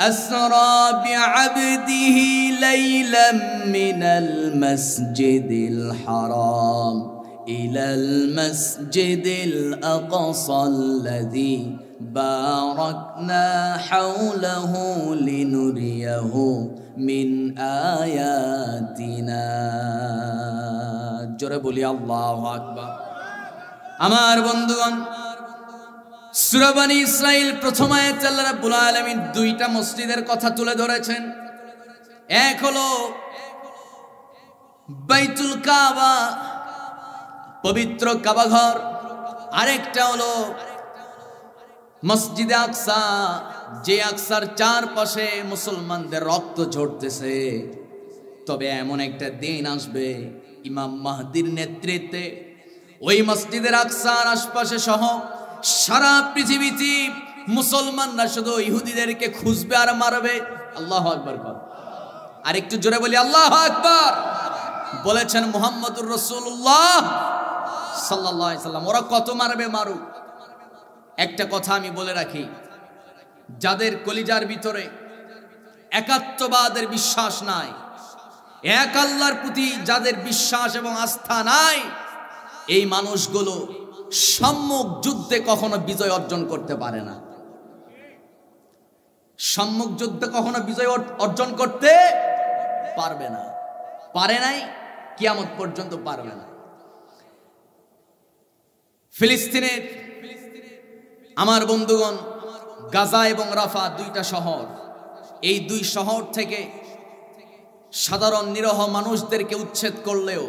আসরা বিআবদিহি লাইলাম মিনাল মাসজিদিল হারাম ইলাল মাসজিদিল আকসাল্লাযী বারাকনা হাওলাহু লিনুরিয়াহু মিন আয়াতিনা। জোরে বলি আল্লাহু আকবার। আমার বন্ধুগণ, সূরা বনী ইসরাঈল প্রথম আয়াতে আল্লাহ রাব্বুল আলামিন দুইটা মসজিদের কথা তুলে ধরেছেন। এক হলো বাইতুল কাবা, পবিত্র কাবা ঘর, আরেকটা হলো মসজিদে আকসা, যে আকসার চারপাশে মুসলমানদের রক্ত ঝরতেছে। তবে এমন একটা দিন আসবে, ইমাম মাহদির নেতৃত্বে ওই মসজিদের আকসার আশপাশে সহ সারা পৃথিবীতে মুসলমানরা শুধু ইহুদিদেরকে খুঁজবে আর মারবে। আল্লাহু আকবার। আর একটু জোরে বলি আল্লাহু আকবার। বলেছেন মুহাম্মদুর রাসূলুল্লাহ সাল্লাল্লাহু আলাইহি সাল্লাম, ওরা কত মারবে মারুক। একটা কথা আমি বলে রাখি, যাদের কলিজার ভিতরে একাত্মবাদের বিশ্বাস নাই, এক আল্লাহর প্রতি যাদের বিশ্বাস এবং আস্থা নাই, এই মানুষগুলো সম্মুখ যুদ্ধে কখনো বিজয় অর্জন করতে পারে না। সম্মুখ যুদ্ধে কখনো বিজয় অর্জন করতে পারবে না, পারে নাই, কিয়ামত পর্যন্ত পারবে না। ফিলিস্তিনের আমার বন্ধুগণ, গাজা এবং রাফা দুইটা শহর, এই দুই শহর থেকে সাধারণ নিরহ মানুষদেরকে উচ্ছেদ করলেও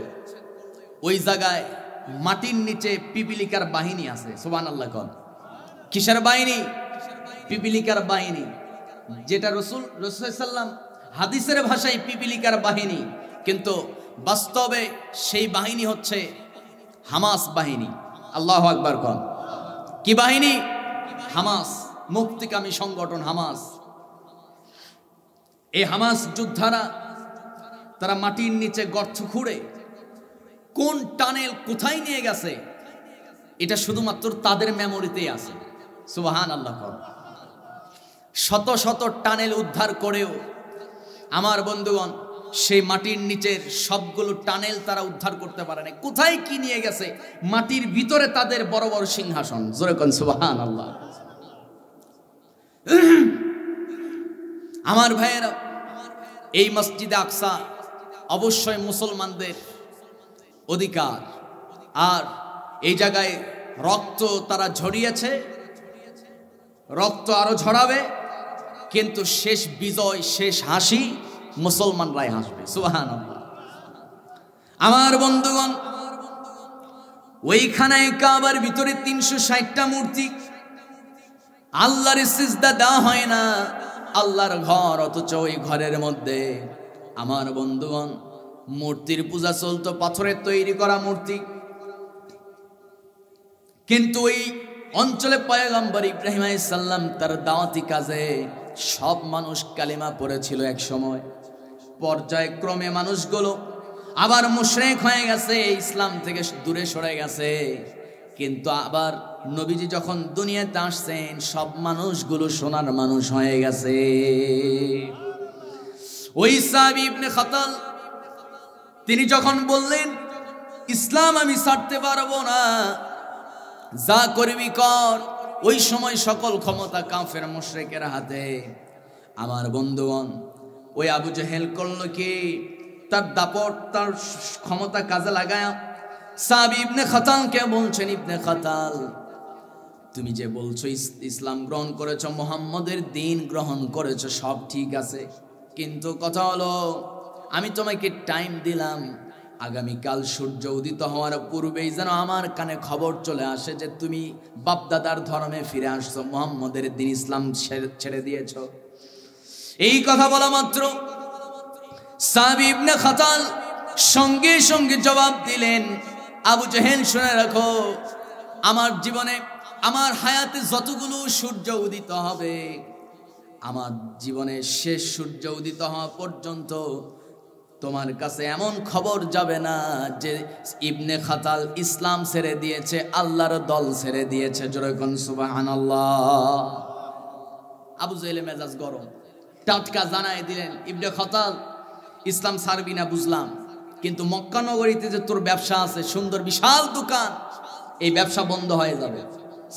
ওই জায়গায় মাটির নিচে পিপিলিকার বাহিনী আছে। সুবহানাল্লাহ। কিসের বাহিনী? পিপিলিকার বাহিনী, যেটা রাসূল সাল্লাম হাদিসের ভাষায় পিপিলিকার বাহিনী, কিন্তু বাস্তবে সেই বাহিনী হচ্ছে হামাস বাহিনী। আল্লাহু আকবার। কি বাহিনী? হামাস, মুক্তিকামী সংগঠন হামাস। এই হামাস যোদ্ধারা তারা মাটির নিচে গর্ত খুঁড়ে কোন টানেল কোথায় নিয়ে গেছে এটা শুধুমাত্র তাদের মেমোরিতেই আছে। সুবহানাল্লাহ। শত শত টানেল উদ্ধার করেও আমার বন্ধুগণ সেই মাটির নিচের সবগুলো টানেল তারা উদ্ধার করতে পারে না। কোথায় কি নিয়ে গেছে? মাটির ভিতরে তাদের বড় বড় সিংহাসন। জোরে কোন সুবহানাল্লাহ। আমার ভাইয়েরা, এই মসজিদে আকসা অবশ্যই মুসলমানদের অধিকার। আর এই জায়গায় রক্ত তারা ঝরিয়েছে, রক্ত আরো ঝরাবে, কিন্তু শেষ বিজয়, শেষ হাসি মুসলমানরাই হাসবে। সুবহানাল্লাহ। আমার বন্ধুগণ, ওইখানে কাবার ভিতরে 360টা মূর্তি, আল্লাহর সিজদা দেওয়া হয় না, আল্লাহর ঘর, অথচ ওই ঘরের মধ্যে আমার বন্ধুগণ মূর্তির পূজা চলতো, পাথরের তৈরি করা মূর্তি। কিন্তু ওই অঞ্চলে পয়গম্বর ইব্রাহিম আলাইহিস সালাম তার দাওয়াতি কাজে সব মানুষ কালিমা পড়েছিল এক সময়। পর্যায়ক্রমে মানুষগুলো আবার মুশরিক হয়ে গেছে, ইসলাম থেকে দূরে সরে গেছে। কিন্তু আবার নবীজি যখন দুনিয়াতে আসছেন, সব মানুষগুলো সোনার মানুষ হয়ে গেছে। ওই সাহাবী ইবনে খাতাল তিনি যখন বললেন, ইসলাম আমি ছাড়তে পারবো না, যা করবি কর, ওই সময় সকল ক্ষমতা কাফের মুশরিকের হাতে। আমার বন্ধুগণ, ওই আবু জেহেল করলো কি, তার দাপট, তার ক্ষমতা কাজে লাগায় সাহাবী ইবনে খাতালকে বলছেন, ইবনে খাতাল, তুমি যে বলছো ইসলাম গ্রহণ করেছো, মুহাম্মদের দ্বীন গ্রহণ করেছো, সব ঠিক আছে, কিন্তু কথা হলো আমি তোমাকে টাইম দিলাম, আগামীকাল সূর্য উদিত হওয়ার পূর্বেই যেন আমার কানে খবর চলে আসে যে তুমি বাপদাদার ধর্মে ফিরে আসছো, মুহাম্মদের দ্বীন ইসলাম ছেড়ে দিয়েছো। এই কথা বলা মাত্র সাহাবী ইবনে খাতাল সঙ্গে সঙ্গে জবাব দিলেন, আবু জেহেল শুনে রাখো, আমার জীবনে, আমার হায়াতে যতগুলো সূর্য উদিত হবে, আমার জীবনে শেষ সূর্য উদিত হওয়া পর্যন্ত তোমার কাছে এমন খবর যাবে না যে ইবনে খাতাল ইসলাম ছেড়ে দিয়েছে, আল্লাহর দল ছেড়ে দিয়েছে। জোরে কোন সুবহানাল্লাহ। আবু জেহেলের মেজাজ গরম, টাটকা জানাই দিলেন, ইবনে খাতাল ইসলাম ছাড়বি না বুঝলাম, কিন্তু মক্কা নগরীতে যে তোর ব্যবসা আছে, সুন্দর বিশাল দোকান, এই ব্যবসা বন্ধ হয়ে যাবে,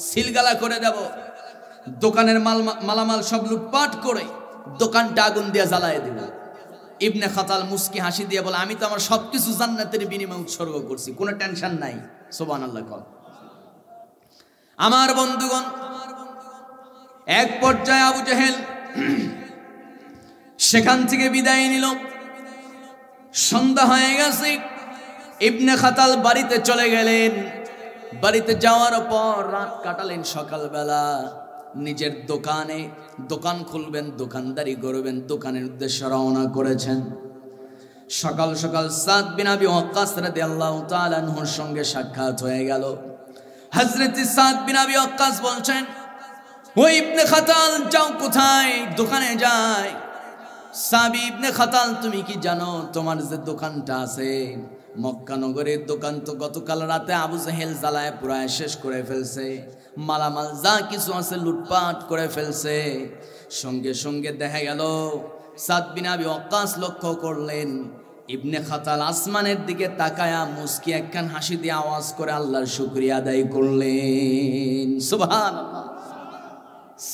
সিলগালা করে দেব, দোকানের মালামাল সব লুটপাট করে দোকানটা আগুন দিয়ে জ্বালায় দেব। ইবনে খাতাল মুস্কি হাসি দিয়ে বলে, আমি তো আমার সবকিছু জান্নাতের বিনিময়ে উৎসর্গ করছি, কোনো টেনশন নাই। সুবহানাল্লাহ। আমার বন্ধুগণ, এক পর্যায়ে আবু জেহেল সেখান থেকে বিদায় নিল। সন্ধ্যা হয়ে গেছে, ইবনে খাতাল বাড়িতে চলে গেলেন। বাড়িতে যাওয়ার পর রাত কাটালেন। সকালবেলা নিজের দোকানে দোকান খুলবেন, দোকানদারি করবেন, দোকানের উদ্দেশ্যে রওনা করেছেন। সকাল সকাল সাদ বিন আবি ওয়াক্কাস রাদিয়াল্লাহু তাআলা আনহুর সঙ্গে সাক্ষাৎ হয়ে গেল। হযরত সাদ বিন আবি ওয়াক্কাস বলছেন, ওই ইবনে খাতাল যাও কোথায়? দোকানে যায়। সাহাবী ইবনে খাতাল, তুমি কি জানো তোমার যে দোকানটা আছে, মক্কা নগরের দোকান তো গতকাল রাতে আবু জেহেল জ্বালায় পুরায় শেষ করে ফেলছে, মালামাল যা কিছু আছে লুটপাট করে ফেলছে। সঙ্গে সঙ্গে দেখা গেল সাদ বিন আবি ওয়াক্কাস লক্ষ্য করলেন, ইবনে খাতাল আসমানের দিকে তাকায়া মুস্কি একখান হাসি দিয়ে আওয়াজ করে আল্লাহর শুকরিয়া আদায় করলেন। সুবহানাল্লাহ।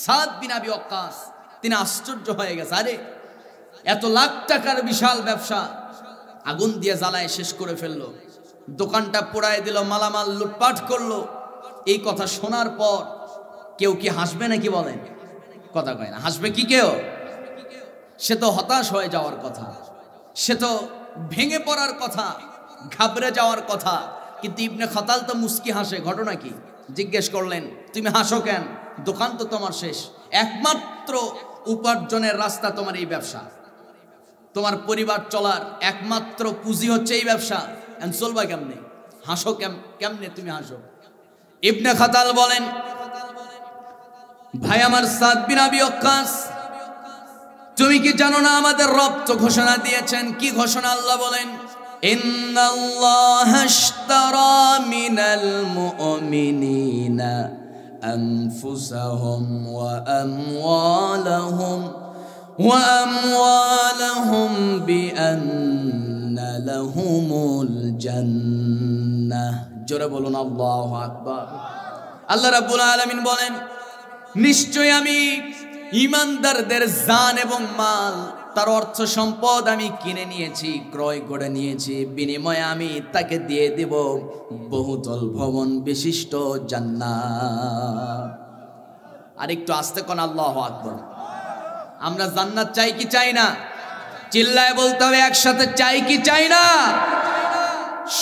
সাদ বিন আবি ওয়াক্কাস তিনি আশ্চর্য হয়ে গেছে, আরে এত লাখ টাকার বিশাল ব্যবসা আগুন দিয়ে জ্বালায় শেষ করে ফেললো, দোকানটা পোড়ায় দিল, মালামাল লুটপাট করলো। এই কথা শোনার পর কেউ কি হাসবে নাকি বলেন? কথা কয় না, হাসবে কি কেউ? সে তো হতাশ হয়ে যাওয়ার কথা, সে তো ভেঙে পড়ার কথা, ঘাবড়ে যাওয়ার কথা। কিন্তু ইবনে খাতাল তো মুস্কি হাসে। ঘটনা কি? জিজ্ঞেস করলেন, তুমি হাসো কেন? দোকান তো তোমার শেষ, একমাত্র উপার্জনের রাস্তা তোমার এই ব্যবসা, তোমার পরিবার চলার একমাত্র পুঁজি হচ্ছে এই ব্যবসা, চলবা কেমনে? হাসো কেমনে? তুমি হাসো। ইবনে খাতাল বলেন, ভাই আমার সাদ বিন আবি ওয়াক্কাস, তুমি কি জানো না আমাদের রব তো ঘোষণা দিয়েছেন? কি ঘোষণা? আল্লাহ বলেন, ইন্নাল্লাহা আশতারা মিনাল মুমিনিনা আনফুসাহুম ওয়া আমওয়ালাহুম বিআন্না লাহুমুল জান্নাহ। জোরে বলুন আল্লাহু আকবার। আল্লাহ রাব্বুল আলামিন বলেন, নিশ্চয় আমি ঈমানদারদের জান এবং মাল তার অর্থ সম্পদ আমি কিনে নিয়েছি, ক্রয় করে নিয়েছি, বিনিময়ে আমি তাকে দিয়ে দেব বহুতল ভবন বিশিষ্ট জান্নাত। আর একটু আস্তে কোন আল্লাহু আকবার। আমরা জান্নাত চাই কি চাই না? চিল্লায় বলতে হবে একসাথে, চাই কি চাই না?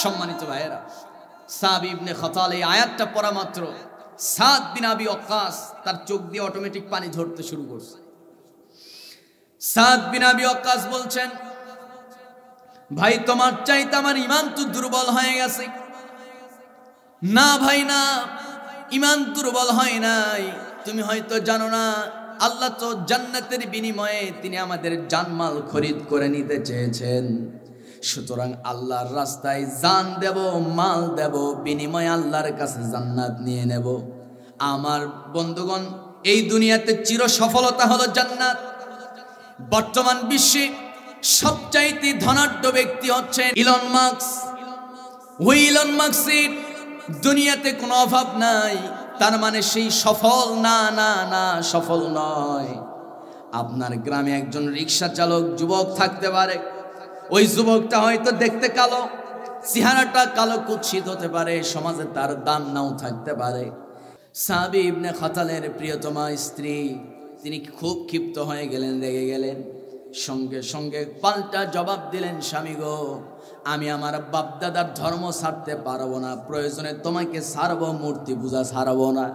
সম্মানিত ভাইয়েরা, সাদ ইবনে খাতাল এই আয়াতটা পড়া মাত্র সাদ বিন আবি ওয়াক্কাস তার চোখ দিয়ে অটোমেটিক পানি ঝরতে শুরু করছে। সাদ বিন আবি ওয়াক্কাস বলছেন, ভাই তোমার চাইতে আমার ঈমান তো দুর্বল হয়ে গেছে। না ভাই না, ঈমান দুর্বল হয় নাই, তুমি হয়তো জানো না, আল্লাহ তো জান্নাতের বিনিময়ে তিনি আমাদের জানমাল খরিদ করে নিতে চেয়েছেন। সুতরাং আল্লাহর রাস্তায় জান দেব, মাল দেব, বিনিময়ে আল্লাহর কাছে জান্নাত নিয়ে নেব। আমার বন্ধুগণ, এই দুনিয়াতে চির সফলতা হলো জান্নাত। বর্তমান বিশ্বে সবচাইতে ধনাঢ্য ব্যক্তি হচ্ছেন ইলন মাস্ক। ওই ইলন মাস্কের দুনিয়াতে কোনো অভাব নাই, তার মানে সেই সফল না, না না, সফল নয়। আপনার গ্রামে একজন রিক্সা চালক যুবক থাকতে পারে, ওই যুবকটা হয়তো দেখতে কালো, চেহারাটা কালো কুৎসিত হতে পারে, সমাজে তার দাম নাও থাকতে পারে। সাহাবী ইবনে খাতালের প্রিয়তমা স্ত্রী তিনি খুব ক্ষিপ্ত হয়ে গেলেন, রেগে গেলেন, সঙ্গে সঙ্গে পাল্টা জবাব দিলেন, স্বামী গো, আমি আমার বাপদাদার ধর্ম ছাড়তে পারবো না, প্রয়োজনে তোমাকে ছাড়বো, মূর্তি পূজা ছাড়বো না।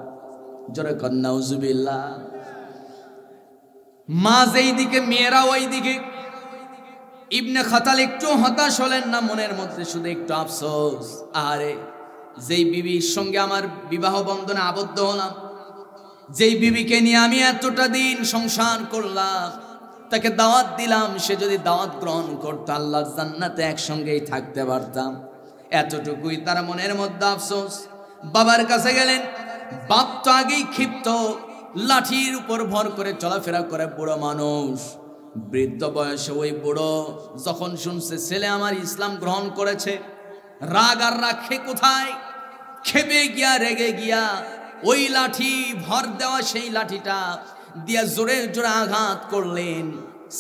জোরে কর নাউজুবিল্লাহ। মা যেই দিকে, মেয়েরা ওই দিকে। ইবনে খাতাল একটু হতাশ হলেন না, মনের মধ্যে শুধু একটু আফসোস, আরে যেই বিবির সঙ্গে আমার বিবাহ বন্ধনে আবদ্ধ হলাম, যেই বিবিকে নিয়ে আমি এতটা দিন সংসার করলাম, তাকে দাওয়াত দিলাম, সে যদি দাওয়াত গ্রহণ করতো আল্লাহর জান্নাতে একসঙ্গেই থাকতে পারতাম। এতটুকুই তার মনের মধ্যে আফসোস। বাবার কাছে গেলেন, বাপ তো আগেই ক্ষিপ্ত, লাঠির উপর ভর করে চলাফেরা করে বুড়ো মানুষ। বৃদ্ধ বয়সে ওই বুড়ো যখন শুনছে ছেলে আমার ইসলাম গ্রহণ করেছে, রাগ আর রাখে কোথায়, খেপে গিয়া, রেগে গিয়া ওই লাঠি, ভর দেওয়া সেই লাঠিটা দিয়া জোরে জোরে আঘাত করলেন।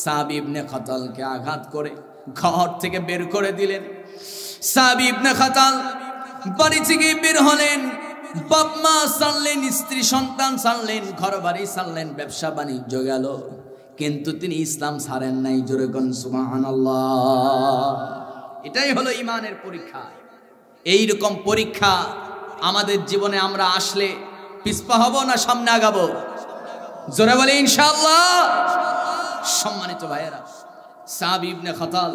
সাহাবী ইবনে খাতালকে আঘাত করে ঘর থেকে বের করে দিলেন। সাহাবী ইবনে খাতাল বাড়ি থেকে বের হলেন, বাপ মা ছাড়লেন, স্ত্রী সন্তান ছাড়লেন, ঘর বাড়ি ছাড়লেন, ব্যবসা বাণিজ্য গেল, কিন্তু তিনি ইসলাম ছাড়েন নাই। জোরে কোন সুবহানাল্লাহ। এটাই হলো ঈমানের পরীক্ষা। এইরকম পরীক্ষা আমাদের জীবনে আমরা আসলে পিছপা হব না সামনে আগাবো? জোরে বলে ইনশাআল্লাহ। সম্মানিত ভাইয়েরা, সাহাবী ইবনে খাতাল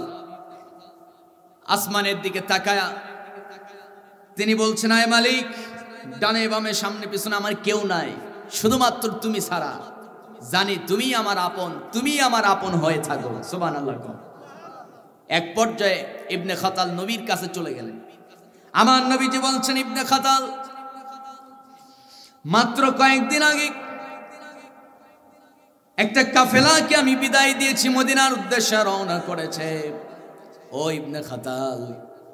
আসমানের দিকে তাকায়া তিনি বলছেন, আয় মালিক, ডানে বামে সামনে পিছনে আমার কেউ নাই, শুধুমাত্র তুমি ছাড়া। জানি তুমি আমার আপন, তুমি আমার আপন হয়ে থাকো। সুবহানাল্লাহ। এক পর্যায়ে ইবনে খাতাল নবীর কাছে চলে গেলেন। আমার নবীজি বলছেন, ইবনে খাতাল, মাত্র কয়েকদিন আগে একটা কাফেলাকে আমি বিদায় দিয়েছি, মদিনার উদ্দেশ্যে রওনা করেছে। ও ইবনে খাতাল,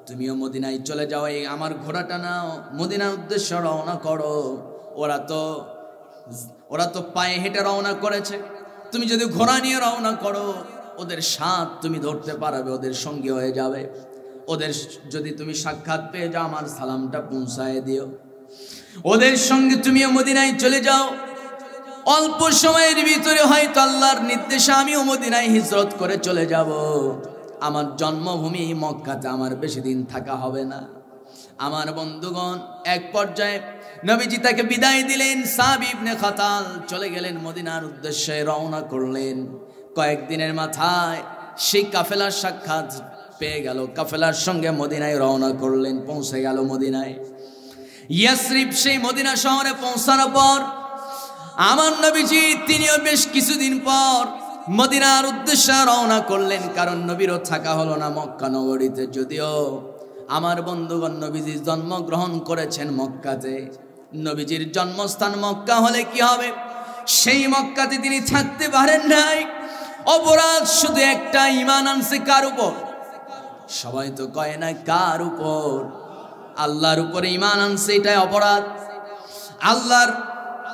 তুমিও মদিনায় চলে যাও, এই আমার ঘোড়াটা নাও, মদিনার উদ্দেশ্যে রওনা করো। ওরা তো পায়ে হেঁটে রওনা করেছে, তুমি যদি ঘোড়া নিয়ে রওনা করো, ওদের স্বাদ তুমি ধরতে পারবে, ওদের সঙ্গে হয়ে যাবে। ওদের যদি তুমি সাক্ষাৎ পেয়ে যাও, আমার সালামটা পৌঁছায় দিও। ওদের সঙ্গে তুমিও মদিনায় চলে যাও। অল্প সময়ের ভিতরে হয়তো আল্লাহর নির্দেশে আমিও মদিনায় হিজরত করে চলে যাব। আমার জন্মভূমি মক্কাতে আমার বেশি দিন থাকা হবে না। আমার বন্ধুগণ, এক পর্যায়ে নবীজি তাকে বিদায় দিলেন। সাহাবী ইবনে খাতাল চলে গেলেন মদিনার উদ্দেশ্যে, রওনা করলেন। কয়েকদিনের মাথায় সেই কাফেলার সাক্ষাৎ পেয়ে গেল, কাফেলার সঙ্গে মদিনায় রওনা করলেন, পৌঁছে গেল মদিনায়। ইয়াসরিব সেই মদিনা শহরে পৌঁছানোর পর আমার নবীজি তিনিও বেশ কিছুদিন পর মদিনার উদ্দেশ্যে রওনা করলেন, কারণ নবীরও থাকা হলো না মক্কা নগরীতে। যদিও আমার বন্ধুগণ, নবীজি জন্মগ্রহণ করেছেন মক্কাতে, নবীজির জন্মস্থান মক্কা হলে কি হবে, সেই মক্কাতে তিনি থাকতে পারেন নাই। অপরাধ শুধু একটা, ঈমান আনছে কার উপর? সবাই তো কয় না কার উপর? আল্লাহর উপরে ঈমান আনছে, এটাই অপরাধ। আল্লাহর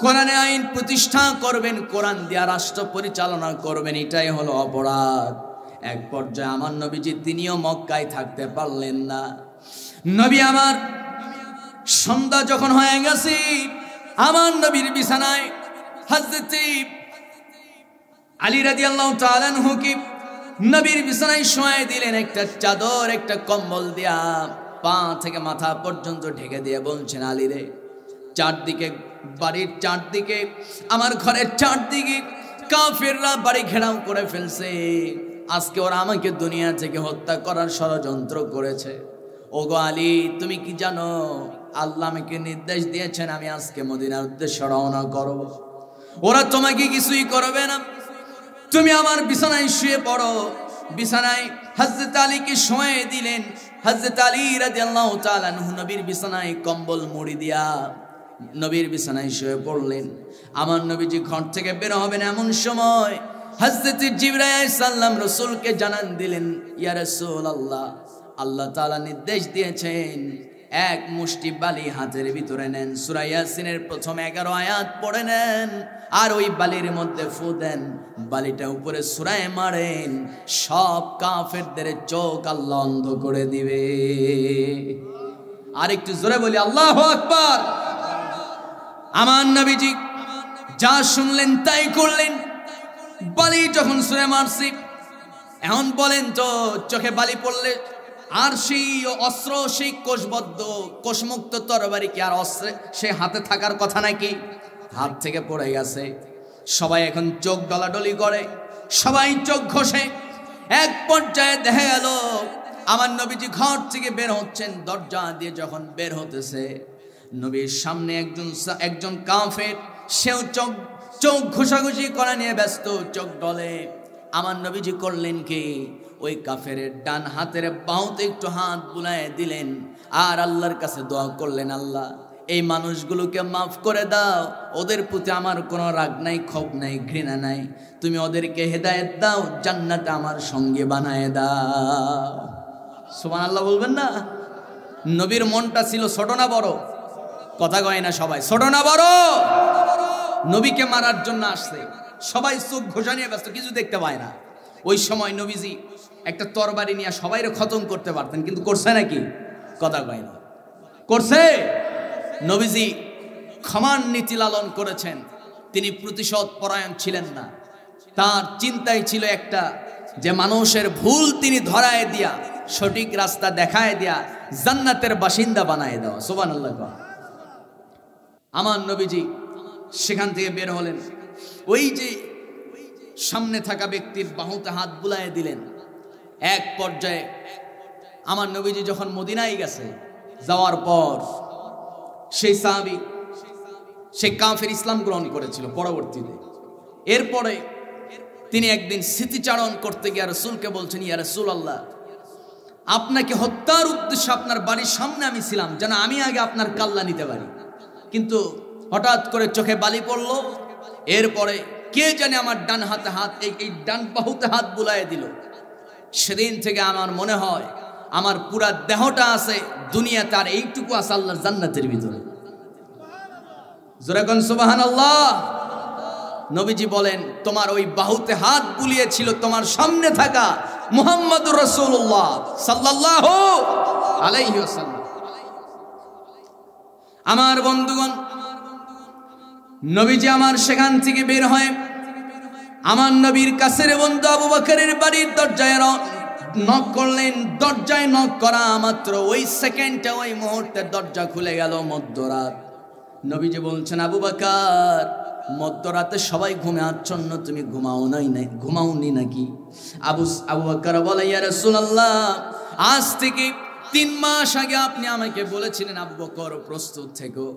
কোরআনে আইন প্রতিষ্ঠা করবেন, কোরআন দিয়া রাষ্ট্র পরিচালনা করবেন, এটাই হলো অপরাধ। এক পর্যায়ে আমার নবীজি তিনিও মক্কায় থাকতে পারলেন না। নবী আমার সন্ধ্যা যখন হয়ে গেছে, আমার নবীর বিছানায় হযরত আলী রাদিয়াল্লাহু তাআলা আনহুকে নবীর বিছানায় শোয়াই দিলেন, একটা চাদর একটা কম্বল দিয়া পা থেকে মাথা পর্যন্ত ঢেকে দিয়ে বলছেন, আলী রে, চারদিকে বাড়ির চারদিকে, আমার ঘরের চারদিকে কাফেররা বাড়ি ঘেরাও করে ফেলছে। আজকে ওরা আমাকে দুনিয়া থেকে হত্যা করার ষড়যন্ত্র করেছে। ওগো আলী, তুমি কি জানো আল্লাহ আমাকে নির্দেশ দিয়েছেন আমি আজকে মদিনার উদ্দেশ্যে রওনা করব। ওরা তোমাকে কিছুই করবে না, তুমি আমার বিছানায় শুয়ে পড়ো। বিছানায় হযরত আলীকে শোয়াই দিলেন। হযরত আলী রাদিয়াল্লাহু তাআলা আনহু নবীর বিছানায় কম্বল মুড়ি দিয়া নবীর বিছানায় শুয়ে পড়লেন। আমার নবীজি ঘর থেকে বের হবেন, এমন সময় হযরত জিবরাইল আলাইহিস সালাম রাসূলকে জানান দিলেন, ইয়া রাসূলুল্লাহ, আল্লাহ তাআলা নির্দেশ দিয়েছেন এক মুষ্টি বালি হাতের ভিতরে নেন, সূরা ইয়াসিনের প্রথম 11 আয়াত পড়ে নেন, আর ওই বালির মধ্যে ফু দেন, বালিটা উপরে ছুঁড়ায় মারেন, সব কাফেরদের চোখ আল্লাহ অন্ধ করে দিবে। আর একটু জোরে বলি আল্লাহু আকবার। আমার নবীজি যা শুনলেন তাই করলেন। বালি যখন ছুঁড়ে মারছি, এখন বলেন তো চোখে বালি পড়লে আর সেই অস্ত্র, সেই কোষবদ্ধ কোষমুক্ত তরবারি কি আর অস্ত্রে সে হাতে থাকার কথা নাকি? হাত থেকে পড়ে গেছে। সবাই এখন চোখ ডলাডলি করে, সবাই চোখ ঘষে। এক পর্যায়ে দেখা গেল আমার নবীজি ঘর থেকে বের হচ্ছেন, দরজা দিয়ে যখন বের হতেছে, নবীর সামনে একজন কাফের, সেও চোখ ঘষাঘষি করা নিয়ে ব্যস্ত, চোখ ডলে। আমার নবীজি করলেন কি, ওই কাফেরের ডান হাতের বাহুতে একটু হাত বুলায় দিলেন, আর আল্লাহর কাছে দোয়া করলেন, আল্লাহ এই মানুষগুলোকে মাফ করে দাও, ওদের প্রতি আমার কোনো রাগ নাই, ক্ষোভ নাই, ঘৃণা নাই, তুমি ওদেরকে হেদায়েত দাও, জান্নাতে আমার সঙ্গে বানায় দাও। সুবহানাল্লাহ বলবেন না? নবীর মনটা ছিল ছোট না বড়? কথা কয় না সবাই, ছোট না বড়? নবীকে মারার জন্য আসছে, সবাই চোখ ঘষা নিয়ে ব্যস্ত, কিছু দেখতে পায় না। ওই সময় নবীজি একটা তরবারি নিয়ে সবাইরে খতম করতে পারতেন, কিন্তু করছে নাকি? কথা কয় না, করছে? নবীজি ক্ষমার নীতি লালন করেছেন, তিনি প্রতিশোধ পরায়ণ ছিলেন না। তার চিন্তাই ছিল একটা, যে মানুষের ভুল তিনি ধরায় দিয়া, সঠিক রাস্তা দেখায় দিয়া জান্নাতের বাসিন্দা বানায় দেওয়া। সুবহানাল্লাহ। আমার নবীজি সেখান থেকে বের হলেন, ওই যে সামনে থাকা ব্যক্তির বাহুতে হাত বুলায় দিলেন। এক পর্যায়ে আমার নবীজি যখন মদিনায় গেছে, যাওয়ার পর সেই সাহাবী, সেই কাফের ইসলাম গ্রহণ করেছিল পরবর্তীতে। এরপরে তিনি একদিন স্মৃতিচারণ করতে গিয়ে রাসূলকে বলছেন, ইয়া রাসূলুল্লাহ, আপনাকে হত্যার উদ্দেশ্যে আপনার বাড়ির সামনে আমি ছিলাম, যেন আমি আগে আপনার কাল্লা নিতে পারি, কিন্তু হঠাৎ করে চোখে বালি পড়লো। এরপরে কে জানে আমার ডান হাতে হাত, এই ডান বাহুতে হাত বুলায় দিল। সেদিন থেকে আমার মনে হয় আমার পুরা দেহটা আছে দুনিয়াতে, আর এইটুকু আছে আল্লাহর জান্নাতের ভিতরে। জোরে কোন সুবহানাল্লাহ। নবীজি বলেন, তোমার ওই বাহুতে হাত বুলিয়েছিল তোমার সামনে থাকা মুহাম্মদুর রাসূলুল্লাহ সাল্লাল্লাহু আলাইহি ওয়াসাল্লাম। আমার বন্ধুগণ, নবীজি আমার সেখান থেকে বের হয়, আমার নবীর কাছের বন্ধু আবু বকরের বাড়ির দরজায় নক করলেন। দরজায় নক করা মাত্র ওই সেকেন্ডে, ওই মুহূর্তে দরজা খুলে গেল। মধ্যরাত। নবীজি বলছেন, আবু বকর, মধ্যরাতে সবাই ঘুমে আচ্ছন্ন, তুমি ঘুমাওনি নাকি? আবু বকর বলে, ইয়া রাসূলুল্লাহ, আজ থেকে 3 মাস আগে আপনি আমাকে বলেছিলেন, আবু বকর প্রস্তুত থেকো,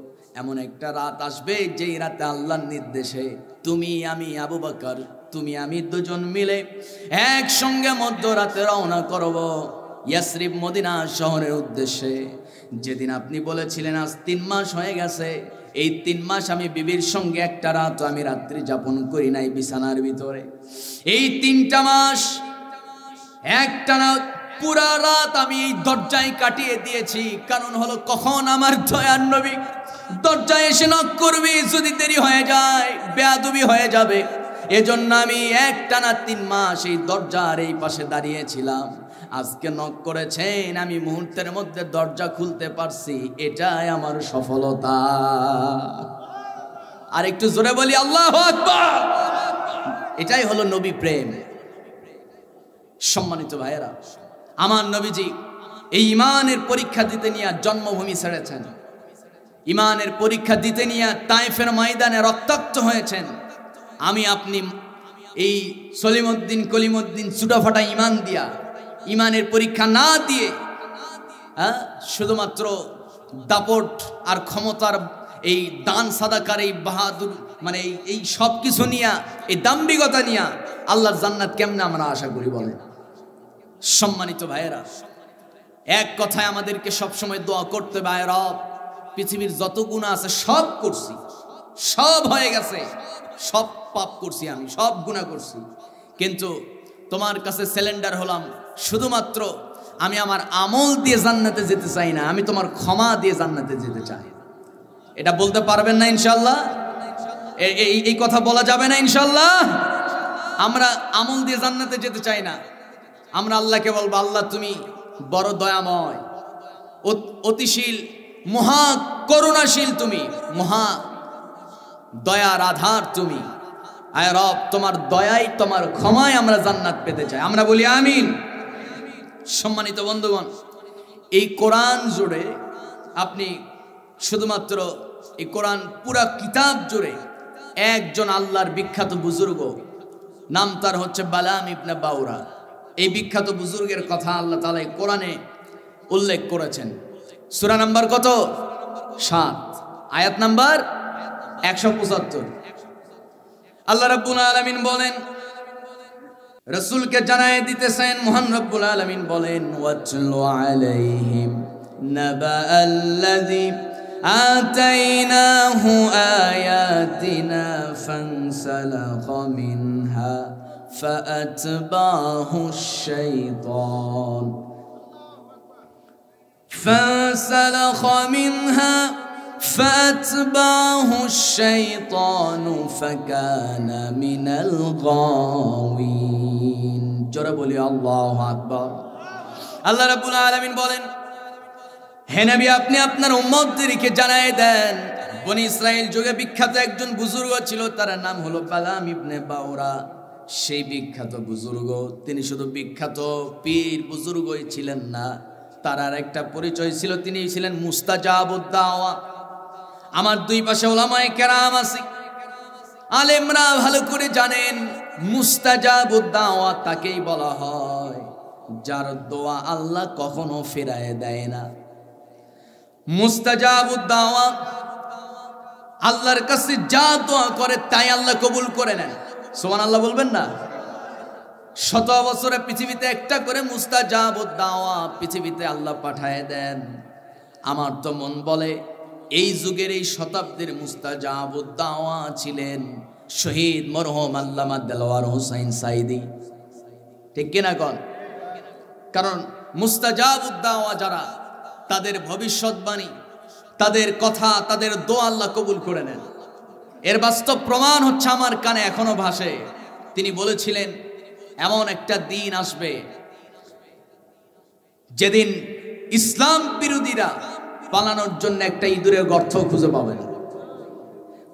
এমন একটা রাত আসবে যেই রাতে আল্লাহর নির্দেশে তুমি, আমি, আবু বকর, তুমি আমি দুজন মিলে একসঙ্গে মধ্যরাতে রওনা করব ইয়াসরিব, মদিনা শহরের উদ্দেশ্যে। যেদিন আপনি বলেছিলেন আজ 3 মাস হয়ে গেছে, এই 3 মাস আমি বিবির সঙ্গে একটা রাত আমি রাত্রি যাপন করি নাই বিছানার ভিতরে। এই 3টা মাস একটানা পুরা রাত আমি এই দরজায় কাটিয়ে দিয়েছি। কারণ হলো, কখন আমার দয়ার নবী দরজায় এসে নক করবি, যদি দেরি হয়ে যায় বেয়াদবি হয়ে যাবে। এজন্য আমি একটানা 3 মাস এই দরজার এই পাশে দাঁড়িয়েছিলাম। আজকে নক করেছেন, আমি মুহূর্তের মধ্যে দরজা খুলতে পারছি, এটাই আমার সফলতা। আর একটু জোরে বলি আল্লাহু আকবার। এটাই হলো নবী প্রেম। সম্মানিত ভাইয়েরা, আমার নবীজি এই ইমানের পরীক্ষা দিতে নিয়ে জন্মভূমি ছেড়েছেন, ইমানের পরীক্ষা দিতে নিয়ে তায়েফের ময়দানে রক্তাক্ত হয়েছেন। আমি আপনি এই সলিমউদ্দিন কলিমউদ্দিন ছুটাফাটা ইমান দিয়া, ইমানের পরীক্ষা না দিয়ে শুধুমাত্র দাপট আর ক্ষমতার এই দান সাদাকার এই বাহাদুর মানে এই সব কিছু নিয়া, এই দাম্ভিকতা নিয়া আল্লাহর জান্নাত কেমনে আমরা আশা করি বলেন? সম্মানিত ভাইয়েরা, এক কথায় আমাদেরকে সবসময় দোয়া করতে হবে, রব পৃথিবীর যত গুনাহ আছে সব করছি, সব হয়ে গেছে, সব পাপ করছি, আমি সব গুনাহ করছি, কিন্তু তোমার কাছে সিলিন্ডার হলাম, শুধুমাত্র আমি আমার আমল দিয়ে জান্নাতে যেতে চাই না, আমি তোমার ক্ষমা দিয়ে জান্নাতে যেতে চাই। এটা বলতে পারবেন না ইনশাআল্লাহ? এই কথা বলা যাবে না ইনশাআল্লাহ? আমরা আমল দিয়ে জান্নাতে যেতে চাই না, আমরা আল্লাহকে বলবো, আল্লাহ তুমি বড় দয়াময়, অতিশীল, মহা করুণাশীল, তুমি মহা দয়ার আধার, তুমি আয় রব, তোমার দয়াই তোমার ক্ষমায় আমরা জান্নাত পেতে চাই। আমরা বলি আমিন। সম্মানিত বন্ধুগণ, এই কোরআন জুড়ে আপনি শুধুমাত্র এই কোরআন পুরা কিতাব জুড়ে একজন আল্লাহর বিখ্যাত বুজুর্গ, নাম তার হচ্ছে বালাম ইবনে বাউরা। এই বিখ্যাত বুজুর্গের কথা আল্লাহ তাআলা এই কোরআনে উল্লেখ করেছেন। সূরা নাম্বার কত? 7, আয়াত নাম্বার 175। আল্লাহ রাব্বুল আলামিন বলেন, রাসূলকে জানায় দিতেছেন, মহান রব্বুল আলামিন বলেন, ওয়াতলু আলাইহিম নাবাআল্লাযী আতাইনাহু আয়াতিনা ফানসালাখা মিনহা ফাআতবাহু আশ-শাইতান ফানসালাখা মিনহা فأتبعه الشيطان فكان من الغاوين। জোরে বলি আল্লাহু আকবার। আল্লাহ রাব্বুল আলামিন বলেন, হে নবী, আপনি আপনার উম্মতদেরকে জানায় দেন, বনি ইসরাইল যুগে বিখ্যাত একজন বুজুর্গ ছিল, তার নাম হলো বালাম ইবনে বাউরা। সেই বিখ্যাত বুজুর্গ, তিনি শুধু বিখ্যাত পীর বুজুর্গই ছিলেন না, তার আর একটা পরিচয় ছিল, তিনি ছিলেন মুস্তাজাবুদ দাওয়া। আমার দুই পাশে উলামায়ে কেরাম আছে, আলেমরা ভালো করে জানেন, মুস্তাজাবুদ দাওয়া তাকেই বলা হয় যার দোয়া আল্লাহ কখনো ফেরায় দেয় না। মুস্তাজাবুদ দাওয়া, আল্লাহর কাছে যা দোয়া করে তাই আল্লাহ কবুল করে নেন। সুবহানাল্লাহ বলবেন না? 100 বছরে পৃথিবীতে একটা করে মুস্তাজাবুদ দাওয়া পৃথিবীতে আল্লাহ পাঠায় দেন। আমার তো মন বলে, এই যুগের এই শতাব্দীর মুস্তাজাবুদ দাওয়া ছিলেন শহীদ মরহুম আল্লামা দেলোয়ার হোসাইন সাইদি। ঠিক কিনা কন? কারণ মুস্তাজাবুদ দাওয়া যারা, তাদের ভবিষ্যৎবাণী, তাদের কথা, তাদের দোয়া আল্লাহ কবুল করে নেন। এর বাস্তব প্রমাণ হচ্ছে আমার কানে এখনো ভাসে। তিনি বলেছিলেন, এমন একটা দিন আসবে যেদিন ইসলাম বিরোধীরা পালানোর জন্য একটা ইঁদুরের গর্ত খুঁজে পাবেন।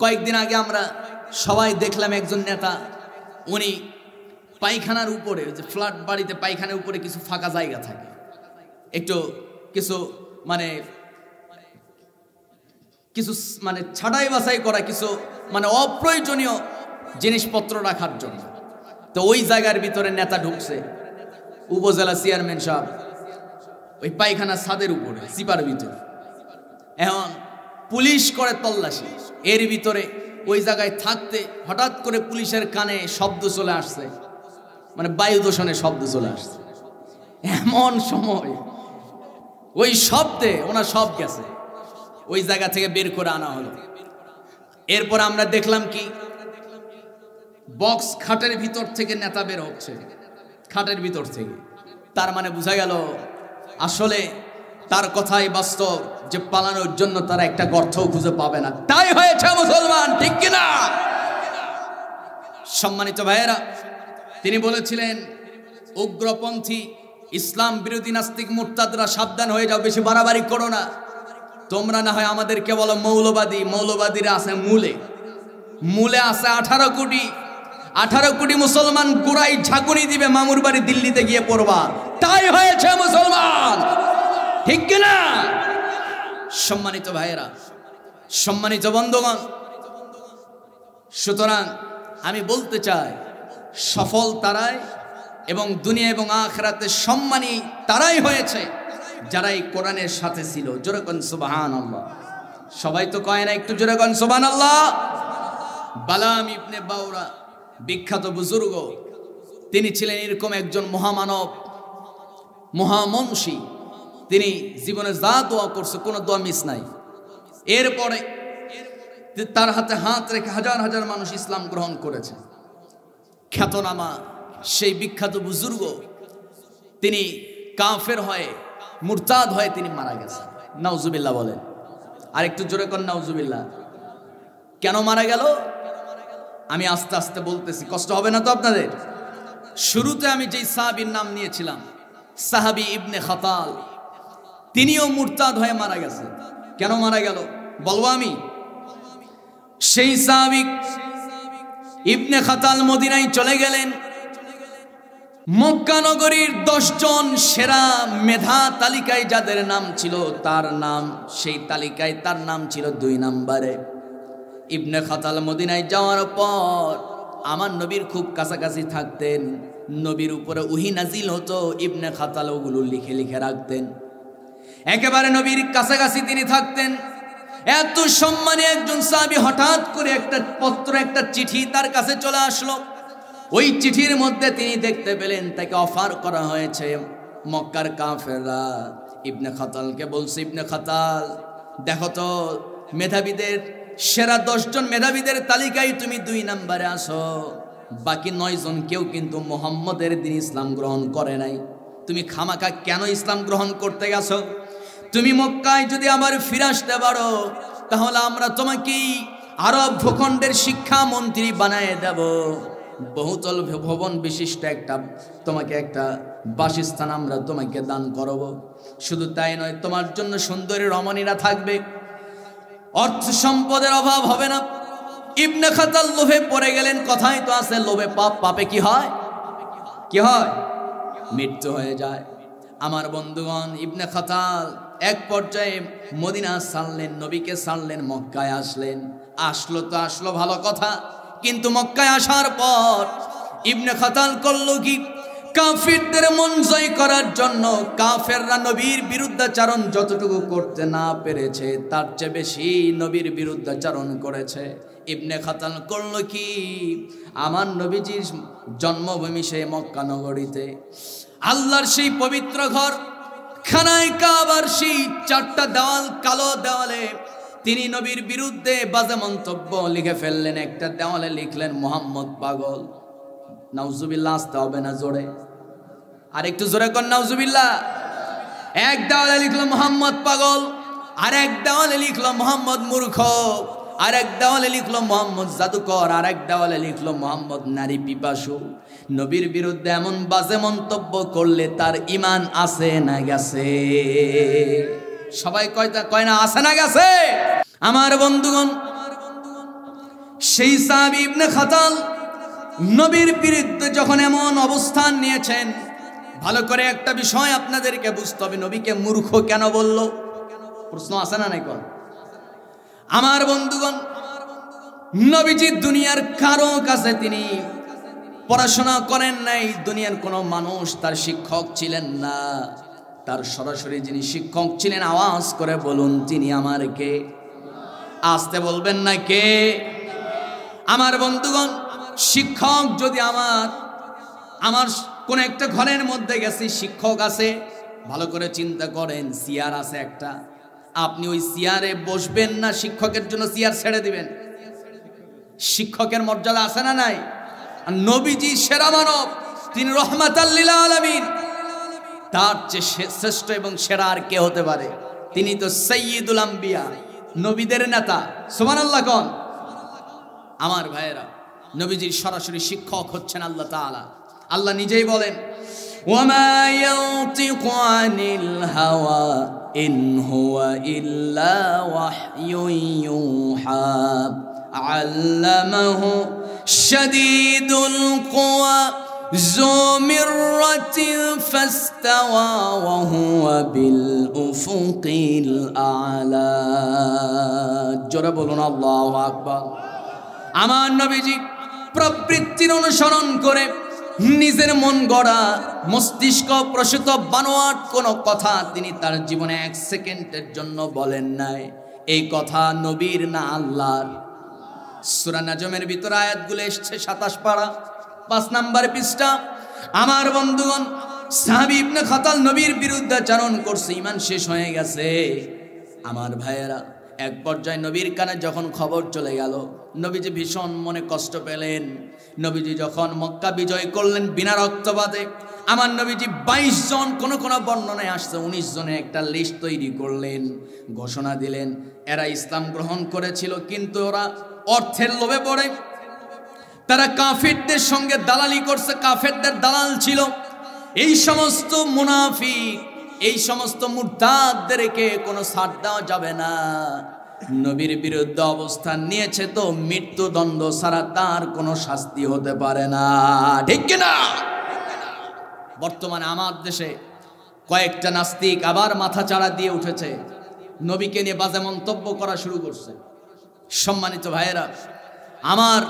কয়েকদিন আগে আমরা সবাই দেখলাম একজন নেতা, উনি পায়খানার উপরে, যে ফ্ল্যাট বাড়িতে পায়খানার উপরে কিছু ফাঁকা জায়গা থাকে, একটু কিছু মানে ছাঁটাই বাছাই করা কিছু অপ্রয়োজনীয় জিনিসপত্র রাখার জন্য। তো ওই জায়গার ভিতরে নেতা ঢুকছে, উপজেলা চেয়ারম্যান সাহেব, ওই পায়খানা ছাদের উপরে চিপার ভিতরে। এখন পুলিশ করে তল্লাশি, এর ভিতরে ওই জায়গায় থাকতে হঠাৎ করে পুলিশের কানে শব্দ চলে আসছে, বায়ু দূষণের শব্দ চলে আসছে। এমন সময় ওই শব্দে ওনার সব গেছে, ওই জায়গা থেকে বের করে আনা হলো। এরপর আমরা দেখলাম কি, বক্স খাটের ভিতর থেকে নেতা বের হচ্ছে, খাটের ভিতর থেকে। তার বোঝা গেল আসলে তার কথাই বাস্তব যে পালানোর জন্য তারা একটা গর্তও খুঁজে পাবে না। তাই হয়েছে মুসলমান, ঠিক কিনা? সম্মানিত ভাইয়েরা, তিনি বলেছিলেন উগ্রপন্থী ইসলাম বিরোধী নাস্তিক মুরতাদরা সাবধান হয়ে যাও, বেশি বাড়াবাড়ি করো না। তোমরা না হয় আমাদেরকে বলো মৌলবাদী, মৌলবাদীরা আছে মূলে আছে 18 কোটি মুসলমান গোড়াই ঝাঁকুনি দিবে, মামুর বাড়ি দিল্লিতে গিয়ে পড়বা। তাই হয়েছে মুসলমান, ঠিক কিনা? সম্মানিত ভাইয়েরা, সম্মানিত বন্ধুগণ, সুতরাং আমি বলতে চাই সফল তারাই এবং দুনিয়া এবং আখিরাতে সম্মানী তারাই হয়েছে যারা এই কোরআনের সাথে ছিল। জোরে কোন সুবহানাল্লাহ। সবাই তো কয় না, একটু জোরে কোন সুবহানাল্লাহ। বালাম ইবনে বাউরা বিখ্যাত বুজুর্গ, তিনি ছিলেন এরকম একজন মহামানব, মহামনসী। তিনি জীবনে যা দোয়া করছে কোনো দোয়া মিস নাই। এরপরে তার হাতে হাত রেখে হাজার হাজার মানুষ ইসলাম গ্রহণ করেছে। খ্যাতনামা সেই বিখ্যাত বুজুর্গ তিনি কাফের হয়ে, মুরতাদ হয়ে তিনি মারা গেছেন। নাউজুবিল্লাহ বলেন, আর একটু জোরে কর নাউজুবিল্লাহ। কেন মারা গেল আমি আস্তে আস্তে বলতেছি, কষ্ট হবে না তো আপনাদের? শুরুতে আমি যেই সাহাবীর নাম নিয়েছিলাম, সাহাবী ইবনে খাতাল, তিনিও মুরতাদ হয়ে মারা গেছেন। কেন মারা গেল বলবো আমি। সেই সাহাবী ইবনে খাতাল মদিনায় চলে গেলেন। মক্কা নগরীর 10 জন সেরা মেধা তালিকায় যাদের নাম ছিল তার নাম, সেই তালিকায় তার নাম ছিল 2 নম্বরে। ইবনে খাতাল মদিনায় যাওয়ার পর আমার নবীর খুব কাছাকাছি থাকতেন। নবীর উপরে ওহী নাজিল হতো, ইবনে খাতাল ওগুলো লিখে লিখে রাখতেন। একেবারে নবীর কাছাকাছি তিনি থাকতেন। এত সম্মানী একজন সাহাবী হঠাৎ করে একটা পত্র, একটা চিঠি তার কাছে চলে আসলো। ওই চিঠির মধ্যে তিনি দেখতে পেলেন তাকে অফার করা হয়েছে। মক্কার কাফেররা ইবনে খাতালকে বলছে, ইবনে খাতাল দেখো তো মেধাবীদের সেরা 10 জন মেধাবীদের তালিকায় তুমি 2 নম্বরে আসো। বাকি 9 জন কেউ কিন্তু মুহাম্মদের দিন ইসলাম গ্রহণ করে নাই। তুমি খামাখা কেন ইসলাম গ্রহণ করতে গেছো? তুমি মক্কায় যদি আবার ফিরে আসতে পারো তাহলে আমরা তোমাকে আরব ভূখণ্ডের শিক্ষা মন্ত্রী বানায় দেব। বহুতল ভবন বিশিষ্ট তোমাকে একটা বাসস্থান আমরা তোমাকে দান করব। শুধু তাই নয়, তোমার জন্য সুন্দরী রমণীরা থাকবে, অর্থ সম্পদের অভাব হবে না। ইবনে খাতাল লোভে পড়ে গেলেন। কথাই তো আছে, লোভে পাপ, পাপে কি হয়? কি হয়? মৃত্যু হয়ে যায়। আমার বন্ধুগণ, ইবনে খাতাল এক পর্যায়ে মদিনা ছাড়লেন, নবীকে ছাড়লেন, মক্কায় আসলেন। আসলো তো আসলো ভালো কথা, কিন্তু মক্কায় আসার পর ইবনে খাতাল করলো কি? কাফিরদের মন জয় করার জন্য কাফেররা নবীর বিরুদ্ধাচারণ যতটুকু করতে না পেরেছে তার চেয়ে বেশি নবীর বিরুদ্ধাচারণ করেছে। ইবনে খাতাল করলো কি? আমার নবীজির জন্মভূমি সেই মক্কা নগরীতে, আল্লাহর সেই পবিত্র ঘর খানায় কাবার সেই 4টা দেওয়াল, কালো দেওয়ালে তিনি নবীর বিরুদ্ধে বাজে মন্তব্য লিখে ফেললেন। একটা দেওয়ালে লিখলেন মুহাম্মদ পাগল। নাউজুবিল্লাহ, আসতে হবে না জোরে, আর একটু জোরে কর নাউজুবিল্লাহ। এক দেওয়ালে লিখলো মুহাম্মদ পাগল, আর এক দেওয়ালে লিখলো মুহাম্মদ মূর্খ, আর এক দেওয়ালে লিখলো মুহাম্মদ জাদুকর, আর এক দেওয়ালে লিখলো মুহাম্মদ নারী পিপাসু। নবীর বিরুদ্ধে এমন বাজে মন্তব্য করলে তার ঈমান আছে না গেছে? সবাই কয় না আছে না গেছে? আমার বন্ধুগণ, সেই সাহাবী ইবনে খাতাল নবীর বিরুদ্ধে যখন এমন অবস্থান নিয়েছেন, ভালো করে একটা বিষয় আপনাদেরকে বুঝতে হবে, নবীকে মূর্খ কেন বলল? প্রশ্ন আছে না নাই? কোন আমার বন্ধুগণ, নবীজি দুনিয়ার কারো কাছে তিনি পড়াশোনা করেন নাই, দুনিয়ার কোনো মানুষ তার শিক্ষক ছিলেন না। তার সরাসরি যিনি শিক্ষক ছিলেন, আওয়াজ করে বলুন তিনি আমার কে? আসতে বলবেন না কে? আমার বন্ধুগণ, শিক্ষক যদি আমার কোন একটা ঘরের মধ্যে গেছি, শিক্ষক আছে, ভালো করে চিন্তা করেন, চেয়ার আছে একটা, আপনি ওই চেয়ারে বসবেন না শিক্ষকের জন্য চেয়ার ছেড়ে দিবেন? শিক্ষকের মর্যাদা আছে না নাই? আর নবীজি সেরা মানব, তিনি রহমাতাল লিল আলামিন, তার চেয়ে শ্রেষ্ঠ এবং সেরা আর কে হতে পারে? তিনি তো সাইয়্যিদুল আম্বিয়া, নবীদের নেতা। সুবহানাল্লাহ কোন? আমার ভাইয়েরা, নবীজির সরাসরি শিক্ষক হচ্ছেন আল্লাহ তাআলা। আল্লাহ নিজেই বলেন, ওয়ামা ইয়ানতিকু আনিল হাওয়া ইন হুয়া ইল্লা ওয়াহয়ুন ইউহা আল্লামাহু শাদীদুল কুওয়া যু মিররাতিন ফাস্তাওয়া ওয়া হুয়া বিল উফুকিল আ'লা। জোরে বলুন আল্লাহু আকবার। আমার নবীজি প্রবৃত্তির অনুসরণ করে নিজের মন গড়া মস্তিষ্ক প্রসূত বানোয়াট কোনো কথা তিনি তার জীবনে 1 সেকেন্ডের জন্য বলেন নাই। এই কথা নবীর না আল্লাহর। সূরা নাজমের ভিতরে আয়াতগুলো এসেছে 27 পারা 5 নম্বর পৃষ্ঠা। আমার বন্ধুগণ, সাহাবী ইবনে খাতাল নবীর বিরুদ্ধাচরণ করছে, ঈমান শেষ হয়ে গেছে। আমার ভাইয়েরা, এক পর্যায়ে নবীর কানে যখন খবর চলে গেল, নবীজি ভীষণ মনে কষ্ট পেলেন। নবীজি যখন মক্কা বিজয় করলেন বিনা রক্তপাতে, আমার নবীজি 22 জন, কোন বর্ণনায় আসছে 19 জনের একটা লিস্ট তৈরি করলেন, ঘোষণা দিলেন এরা ইসলাম গ্রহণ করেছিল, কিন্তু ওরা অর্থের লোভে পড়ে তারা কাফিরদের সঙ্গে দালালি করছে, কাফেরদের দালাল ছিল। এই সমস্ত মুনাফিক, এই সমস্ত মুরতাদদেরকে কোনো ছাড় দেওয়া যাবে না। নবীর বিরুদ্ধে অবস্থান নিয়েছে তো মৃত্যুদণ্ড ছাড়া তার কোনো শাস্তি হতে পারে না, ঠিক কিনা? বর্তমানে আমার দেশে কয়েকটা নাস্তিক আবার মাথা চাড়া দিয়ে উঠেছে, নবীকে নিয়ে বাজে মন্তব্য করা শুরু করছে। সম্মানিত ভাইয়েরা, আমার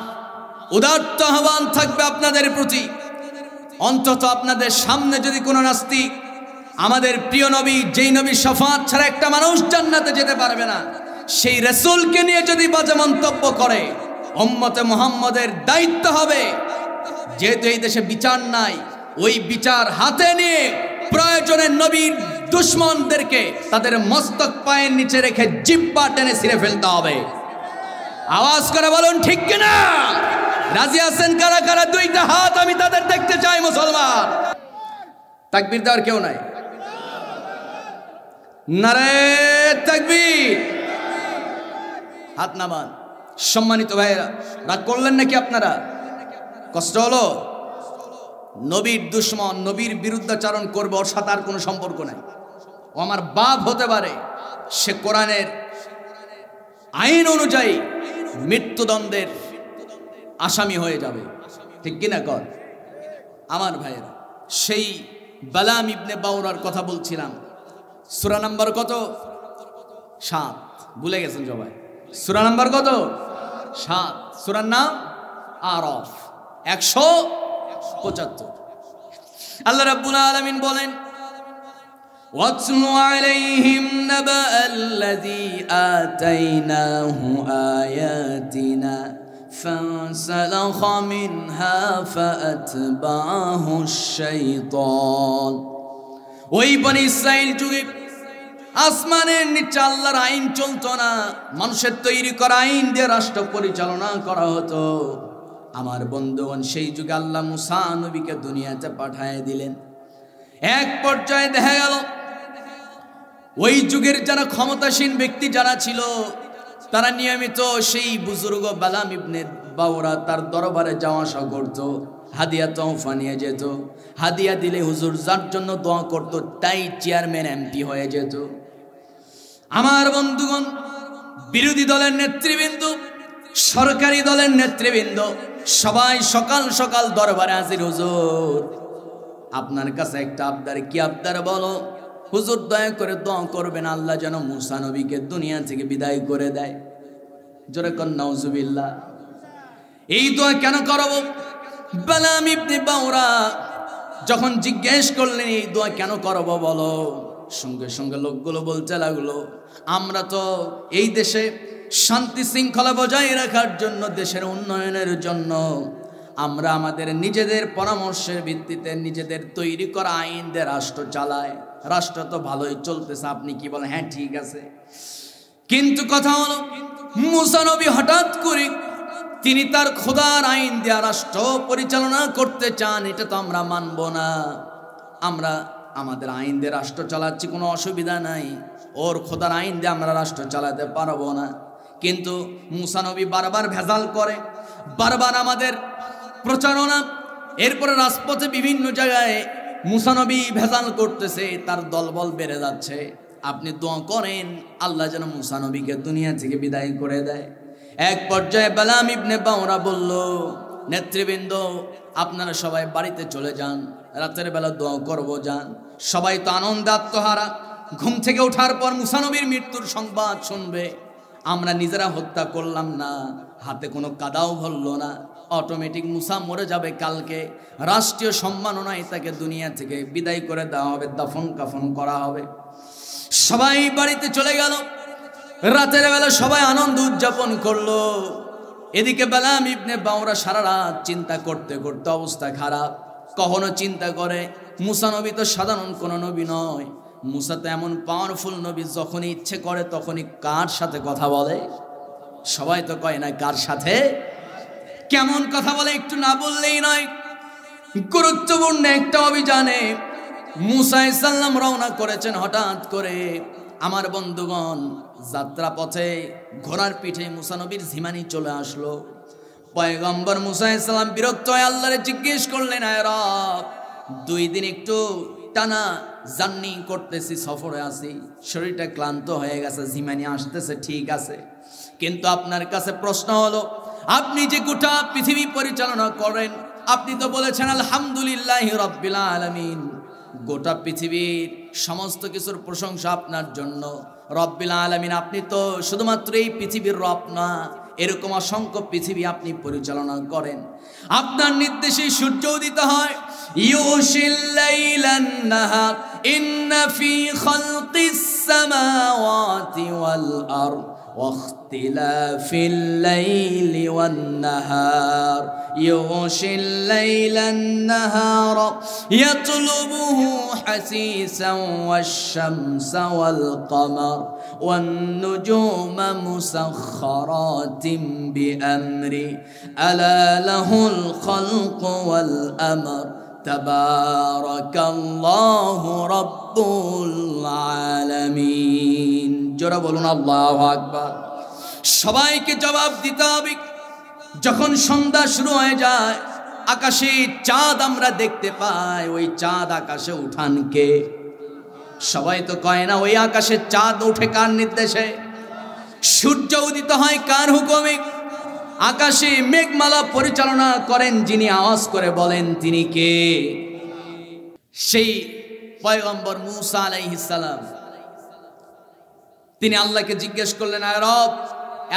উদাত্ত আহ্বান থাকবে আপনাদের প্রতি, অন্তত আপনাদের সামনে যদি কোনো নাস্তিক আমাদের প্রিয় নবী, যেই নবী শাফাত ছাড়া একটা মানুষ জান্নাতে যেতে পারবে না, সেই রাসূলকে নিয়ে যদি বাজে মন্তব্য করে, উম্মতে মুহাম্মদের দায়িত্ব হবে, যেহেতু এই দেশে বিচার নাই, ওই বিচার হাতে নিয়ে প্রয়োজনে নবীর দুশমনদেরকে তাদের মস্তক পায়ের নিচে রেখে জিহ্বা টেনে ছিঁড়ে ফেলতে হবে। আওয়াজ করে বলুন ঠিক কিনা? রাজি আছেন কারা কারা? দুইটা হাত আমি তাদের দেখতে চাই। মুসলমান, তাকবীর দেওয়ার কেউ নাই? নারে তাকবীর, হাত নামান। সম্মানিত ভাইয়েরা, রাগ করলেন নাকি আপনারা? কষ্ট হলো? নবীর দুশমন নবীর বিরুদ্ধাচরণ করবে, ওর সাথে আর কোনো সম্পর্ক নাই। ও আমার বাপ হতে পারে, সে কোরআনের আইন অনুযায়ী মৃত্যুদণ্ডের আসামি হয়ে যাবে, ঠিক কিনা কর? আমার ভাইয়েরা, সেই বালাম ইবনে বাউরার কথা বলছিলাম। সূরা নাম্বার কত? 7। ভুলে গেছেন সবাই? সূরা নাম্বার কত? 7। সূরার নাম আরাফ, 175। আল্লাহ রাব্বুল আলামিন বলেন, ওয়াতলু আলাইহিম নাবাআল্লাযী আতাইনাহু আয়াতিনা فانسلخ منها فأتبعه الشيطان। ওই বনি ইসরাইল যুগে আসমানের নিচে আল্লাহর আইন চলতো না, মানুষের তৈরি করা আইন দিয়ে রাষ্ট্র পরিচালনা করা হতো। আমার বন্ধুগণ, সেই যুগে আল্লাহ মুসা নবীকে দুনিয়াতে পাঠিয়ে দিলেন। এক পর্যায়ে দেখা গেল ওই যুগের যারা ক্ষমতাসীন ব্যক্তি যারা ছিল, তারা নিয়মিত সেই বুজুর্গ বালাম ইবনে বাউরা তার দরবারে যাওয়া আসা করত, হাদিয়া তোহফা নিয়ে যেত। হাদিয়া দিলে হুজুর যার জন্য দোয়া করত, তাই চেয়ারম্যান এমপি হয়ে যেত। আমার বন্ধুগণ, বিরোধী দলের নেতৃবৃন্দ, সরকারি দলের নেতৃবৃন্দ সবাই সকাল সকাল দরবারে হাজির। হুজুর, আপনার কাছে একটা আবদার। কি আবদার বলো? হুজুর, দয়া করে দোয়া করবেন আল্লাহ যেন মুসা নবীকে দুনিয়া থেকে বিদায় করে দেয়। জোরে কর নাউজুবিল্লাহ। এই দোয়া কেন করব? বালাম ইবনে বাউরা যখন জিজ্ঞেস করলেন এই দোয়া কেন করব বলো, সঙ্গে সঙ্গে লোকগুলো বলতে লাগলো, আমরা তো এই দেশে শান্তি শৃঙ্খলা বজায় রাখার জন্য, দেশের উন্নয়নের জন্য আমরা আমাদের নিজেদের পরামর্শের ভিত্তিতে নিজেদের তৈরি করা আইন দিয়ে রাষ্ট্র চালায়। রাষ্ট্র তো ভালোই চলতেছে, আপনি কি বলেন? হ্যাঁ ঠিক আছে, কিন্তু কথা হলো মুসা নবী হঠাৎ করে তিনি তার খোদার আইন দিয়ে রাষ্ট্র পরিচালনা করতে চান, এটা তো আমরা মানব না। আমরা আমাদের আইন দিয়ে রাষ্ট্র চালাচ্ছি, কোনো অসুবিধা নাই, ওর খোদার আইন দিয়ে আমরা রাষ্ট্র চালাতে পারবো না। কিন্তু মুসা নবী বারবার ভেজাল করে, বারবার আমাদের প্রচারণা, এরপরে রাজপথে বিভিন্ন জায়গায় মুসা নবী ভেজাল করতেছে, তার দলবল বেড়ে যাচ্ছে। আপনি দোয়া করেন আল্লাহ যেন মুসা নবীকে দুনিয়া থেকে বিদায় করে দেয়। এক পর্যায়ে বালাম ইবনে বাওরা বলল, নেতৃবৃন্দ আপনারা সবাই বাড়িতে চলে যান, রাতের বেলা দোয়া করব যান। সবাই তো আনন্দে আত্মহারা, ঘুম থেকে ওঠার পর মুসা নবীর মৃত্যুর সংবাদ শুনবে। আমরা নিজেরা হত্যা করলাম না, হাতে কোনো কাদাও ভরল না, অটোমেটিক মুসা মরে যাবে কালকে, রাষ্ট্রীয় সম্মাননায় তাকে দুনিয়া থেকে বিদায় করে দেওয়া হবে, দাফন কাফন করা হবে। সবাই বাড়িতে চলে গেল, রাতের বেলা সবাই আনন্দ উদযাপন করলো। এদিকে বালাম ইবনে বাওরা সারা রাত চিন্তা করতে করতে অবস্থা খারাপ। কখনো চিন্তা করে মুসা নবী তো সাধারণ কোনো নবী নয়, মুসা তো এমন পাওয়ারফুল নবী, যখনই ইচ্ছে করে তখনই কার সাথে কথা বলে। সবাই তো কয় না কার সাথে কেমন কথা বলে, একটু না বললেই নয়। গুরুত্বপূর্ণ একটা অভিযানে মুসা আলাইহিস সালাম রওনা করেছেন। হঠাৎ করে আমার বন্ধুগণ, যাত্রা পথে ঘোড়ার পিঠে মুসা নবীর ঝিমানি চলে আসলো। পয়গম্বর মুসা আলাইহিস সালাম বিরক্ত হয়ে আল্লাহরে জিজ্ঞেস করলেন, আয় রব, 2 দিন একটু টানা জার্নি করতেছি, সফরে আছি, শরীরটা ক্লান্ত হয়ে গেছে, ঝিমানি আসতেছে, ঠিক আছে, কিন্তু আপনার কাছে প্রশ্ন হলো, আপনি যে গোটা পৃথিবী পরিচালনা করেন, আপনি তো বলেছেন আলহামদুলিল্লাহি রাব্বিল আলামিন, গোটা পৃথিবীর সমস্ত কিছুর প্রশংসা আপনার জন্য, রব্বিল আলামিন, আপনি তো শুধুমাত্র এই পৃথিবীর রব না, এরকম অসংখ্য পৃথিবী আপনি পরিচালনা করেন। আপনার নির্দেশে সূর্য উদিত হয়, ইউশিল লাইলান নাহার ইন্না ফি খালকিস সামাওয়াতি ওয়াল আরদ واختلاف الليل والنهار يغشي الليل النهار يطلبه حثيثا والشمس والقمر والنجوم مسخرات بأمره ألا له الخلق والأمر تبارك الله رب العالمين। জোরে বলুন আল্লাহু আকবার। সবাইকে জবাব দিতে হবে। যখন সন্ধ্যা শুরু হয়ে যায়, আকাশে চাঁদ আমরা দেখতে পাই, ওই চাঁদ আকাশে উঠান কে? সবাই তো কয় না, ওই আকাশে চাঁদ ওঠে কার নির্দেশে? সূর্য উদিত হয় কার হুকুমে? আকাশে মেঘমালা পরিচালনা করেন যিনি, আওয়াজ করে বলেন তিনি কে? সেই পয়গম্বর মুসা আলাইহিস সালাম। তিনি আল্লাহকে জিজ্ঞেস করলেন, আয় রব,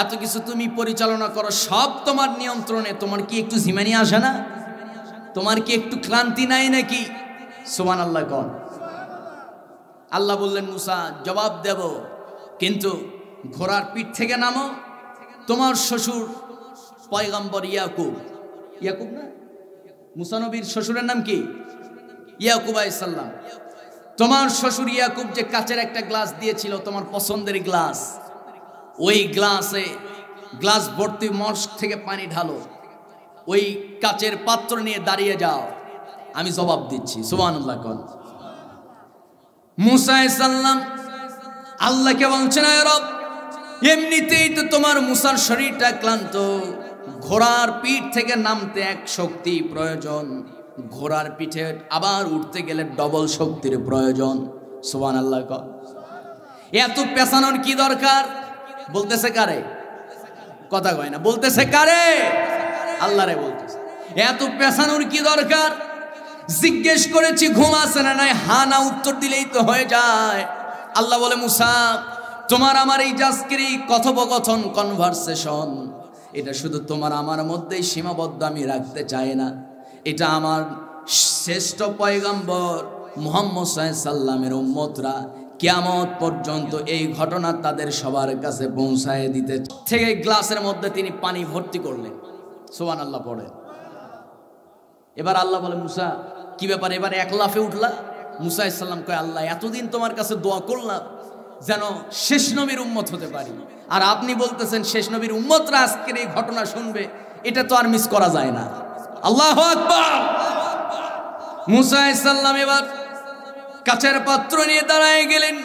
এত কিছু তুমি পরিচালনা করো, সব তোমার নিয়ন্ত্রণে, তোমার কি একটু ঝিমানি আসে না? তোমার কি একটু ক্লান্তি নাই নাকি? সুবহানাল্লাহ কোন? আল্লাহ বললেন, মুসা জবাব দেব, কিন্তু ঘোড়ার পিঠ থেকে নামো। তোমার শ্বশুর পয়গম্বর ইয়াকুব, ইয়াকুব না, মুসা নবীর শ্বশুরের নাম কি? ইয়াকুব আলাইহিস সালাম। তোমার শ্বশুর ইয়াকুব যে কাচের একটা গ্লাস দিয়েছিল, তোমার পছন্দের গ্লাস, ওই গ্লাসে গ্লাস ভর্তি মস্ক থেকে পানি ঢালো, ওই কাচের পাত্র নিয়ে দাঁড়িয়ে যাও, আমি জবাব দিচ্ছি। সুবহানাল্লাহ কোন? মুসা আলাইহিস সালাম আল্লাহকে বলছেন, আয় রব, এমনিতেই তো তোমার মুসার শরীরটা ক্লান্ত, ঘোড়ার পিঠ থেকে নামতে এক শক্তি প্রয়োজন, ঘোড়ার পিঠে আবার উঠতে গেলে ডবল শক্তির প্রয়োজন। সুবহানাল্লাহ কোন? এত পেছানোর কি দরকার? বলতেছে কারে? কথা কয় না, বলতেছে কারে? আল্লাহরে বলতেছে। এত পেছানোর কি দরকার? জিজ্ঞেস করেছি ঘুম আসে না নাই, হা না উত্তর দিলেই তো হয়ে যায়। আল্লাহ বলে, মুসা, তোমার আমার এই জাস্কিরি কথোপকথন, কনভারসেশন, এটা শুধু তোমার আমার মধ্যেই সীমাবদ্ধ আমি রাখতে চাই না, এটা আমার শ্রেষ্ঠ পয়গম্বর মুহাম্মদ সাল্লাল্লাহু আলাইহি সাল্লামের উম্মতরা কিয়ামত পর্যন্ত এই ঘটনা তাদের সবার কাছে পৌঁছায় দিতে থেকে গ্লাসের মধ্যে তিনি পানি ভর্তি করলেন। সুবহানাল্লাহ পড়ে। এবার আল্লাহ বলে, মুসা কি ব্যাপার, এবার এক লাফে উঠলা? মুসা আলাইহিস সালাম কয়, আল্লাহ, এতদিন তোমার কাছে দোয়া করলাম যেন শেষ নবীর উম্মত হতে পারি, আর আপনি বলতেছেন শেষ নবীর উম্মতরা আজকের এই ঘটনা শুনবে, এটা তো আর মিস করা যায় না। আল্লাহু আকবার। মুসা আলাইহিস সালাম এবার কাচের পাত্র নিয়ে দাঁড়ায় গেলেন।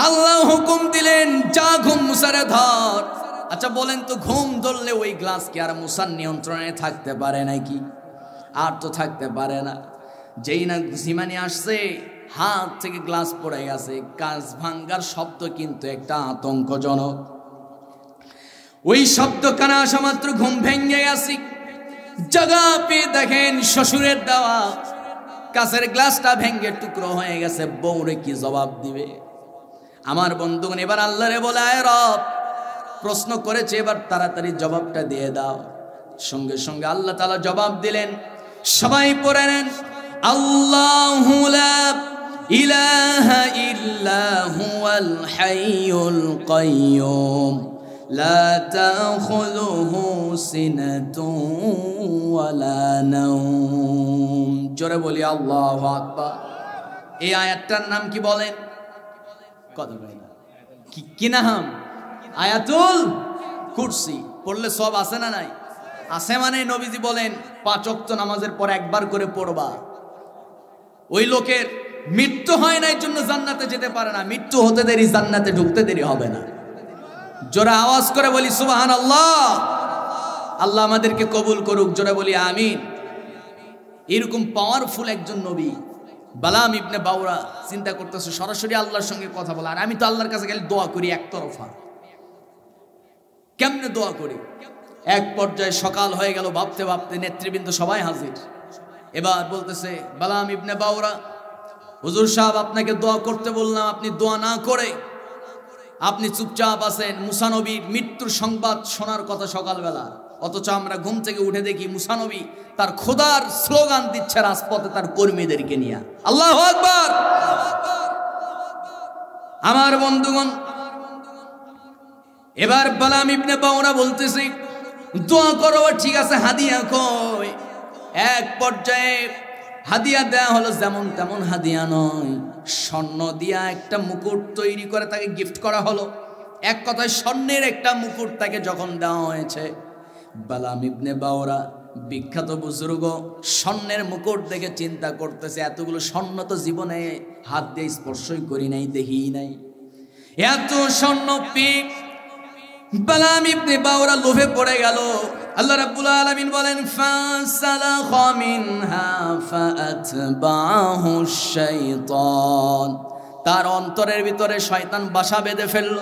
আল্লাহ হুকুম দিলেন, যা ঘুম মুসারে ধর। আচ্ছা বলেন তো, ঘুম ধরলে ওই গ্লাস কি আর মুসার নিয়ন্ত্রণে থাকতে পারে নাকি? আর তো থাকতে পারে না। যেই না ঝিমানি আসছে, হাত থেকে গ্লাস পড়ে গেছে, কাঁচ ভাঙ্গার শব্দ কিন্তু একটা আতঙ্কজনক। ওই শব্দ কানে আসা মাত্র ঘুম ভেঙে গেছে। জাগা পেয়ে দেখেন শ্বশুরের দেওয়া কাঁচের গ্লাসটা ভেঙে টুকরো হয়ে গেছে। বউরে কি জবাব দিবে? আমার বন্ধুগণ, এবার আল্লাহরে বলে, আয় রব, প্রশ্ন করেছে, এবার তাড়াতাড়ি জবাবটা দিয়ে দাও। সঙ্গে সঙ্গে আল্লাহ তাআলা জবাব দিলেন। সবাই পড়ে নেন, আল্লাহু লা ইলাহা ইল্লা হুয়াল হাইয়ুল কাইয়্যুম লা তাখুযুহু সিনাতুন ওয়ালা নাওম। জোরে বলি আল্লাহু আকবার। এই আয়াতটার নাম কি বলেন? কত কি নাম? আয়াতুল কুরসি। পড়লে সব আছে না নাই? আছে। মানে নবীজি বলেন 5 ওয়াক্ত নামাজের পর একবার করে পড়বা। ওই লোকের মৃত্যু হয় না, এর জন্য জান্নাতে যেতে পারে না। মৃত্যু হতে দেরি, জান্নাতে ঢুকতে দেরি হবে না। জোরে আওয়াজ করে বলি সুবহানাল্লাহ। আল্লাহ আমাদেরকে কবুল করুক। জোরে বলি আমিন। এরকম পাওয়ারফুল একজন নবী বালাম ইবনে বাউরা চিন্তা করতেছে সরাসরি আল্লাহর সঙ্গে কথা বলা। আর আমি তো আল্লাহর কাছে গেলে দোয়া করি একতরফা। কেমনে দোয়া করি? এক পর্যায়ে সকাল হয়ে গেল, ভাবতে ভাবতে নেতৃবৃন্দ সবাই হাজির। এবার বলতেছে বালাম ইবনে বাউরা, হুজুর সাহেব আপনাকে দোয়া করতে বললাম, আপনি দোয়া না করে আপনি চুপচাপ আছেন। মুসা নবীর মৃত্যুর সংবাদ শোনার কথা সকালবেলা, অথচ আমরা ঘুম থেকে উঠে দেখি মুসা নবী তার খোদার স্লোগান দিচ্ছে রাজপথে তার কর্মীদেরকে নিয়ে। আল্লাহু আকবার। আমার বন্ধুগণ, এবার বালাম ইবনে বাউরা বলতেছে দোয়া করো, ঠিক আছে, হাদিয়া কই? এক পর্যায়ে হাদিয়া দেয়া হলো, যেমন তেমন হাদিয়া নয়, স্বর্ণ দিয়া একটা মুকুট তৈরি করে তাকে গিফট করা হলো। এক কথায় স্বর্ণের একটা মুকুট তাকে যখন দেওয়া হয়েছে, বালাম ইবনে বাউরা বিখ্যাত বুজুর্গ স্বর্ণের মুকুট দেখে চিন্তা করতেছে, এতগুলো স্বর্ণ তো জীবনে হাত দিয়ে স্পর্শই করি নাই, দেখি নাই। এত স্বর্ণ পেয়ে বালাম ইবনে বাউরা লোভে পড়ে গেল। আল্লাহ রাব্বুল আলামিন বলেন, ফাসালাখা মিনহা ফাআতবাহু শাইতান। তার অন্তরের ভিতরে শয়তান বাসা বেঁধে ফেলল।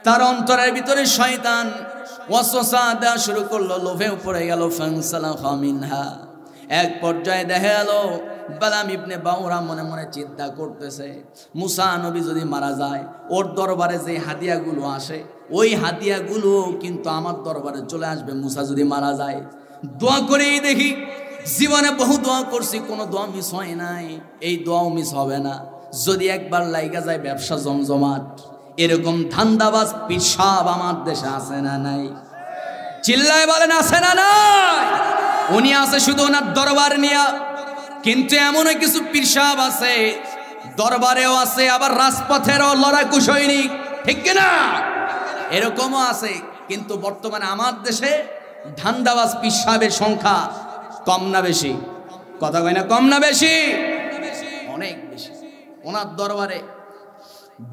তার অন্তরের ভিতরে শয়তান ওয়াসওয়াসা দেওয়া শুরু করলো, লোভে পড়ে গেল। ফাসালাখা মিনহা। এক পর্যায়ে দেখা গেল বালাম ইবনে বাউরা মনে মনে চিন্তা করতেছে, মুসা নবী যদি মারা যায়, ওর দরবারে যে হাদিয়াগুলো আসে, ওই হাদিয়াগুলো কিন্তু আমার দরবারে চলে আসবে মুসা যদি মারা যায়। দোয়া করেই দেখি, জীবনে বহু দোয়া করছি, কোনো দোয়া মিস হয় নাই, এই দোয়াও মিস হবে না। যদি একবার লাইগা যায় ব্যবসা জমজমাট। এরকম ধান্দাবাজ পিসাব আমার দেশে আছে না নাই? চিল্লায় বলেন আছে না নাই? উনি আছে শুধু ওনার দরবার নিয়া, কিন্তু এমনও কিছু পিসাব আছে দরবারেও আছে, আবার রাজপথেরও লড়াকু সৈনিক, ঠিক কিনা? এরকমও আছে। কিন্তু বর্তমানে আমার দেশে ধান্দাবাজ পিসাবের সংখ্যা কম না বেশি? কথা কয় না, কম না বেশি? অনেক বেশি। ওনার দরবারে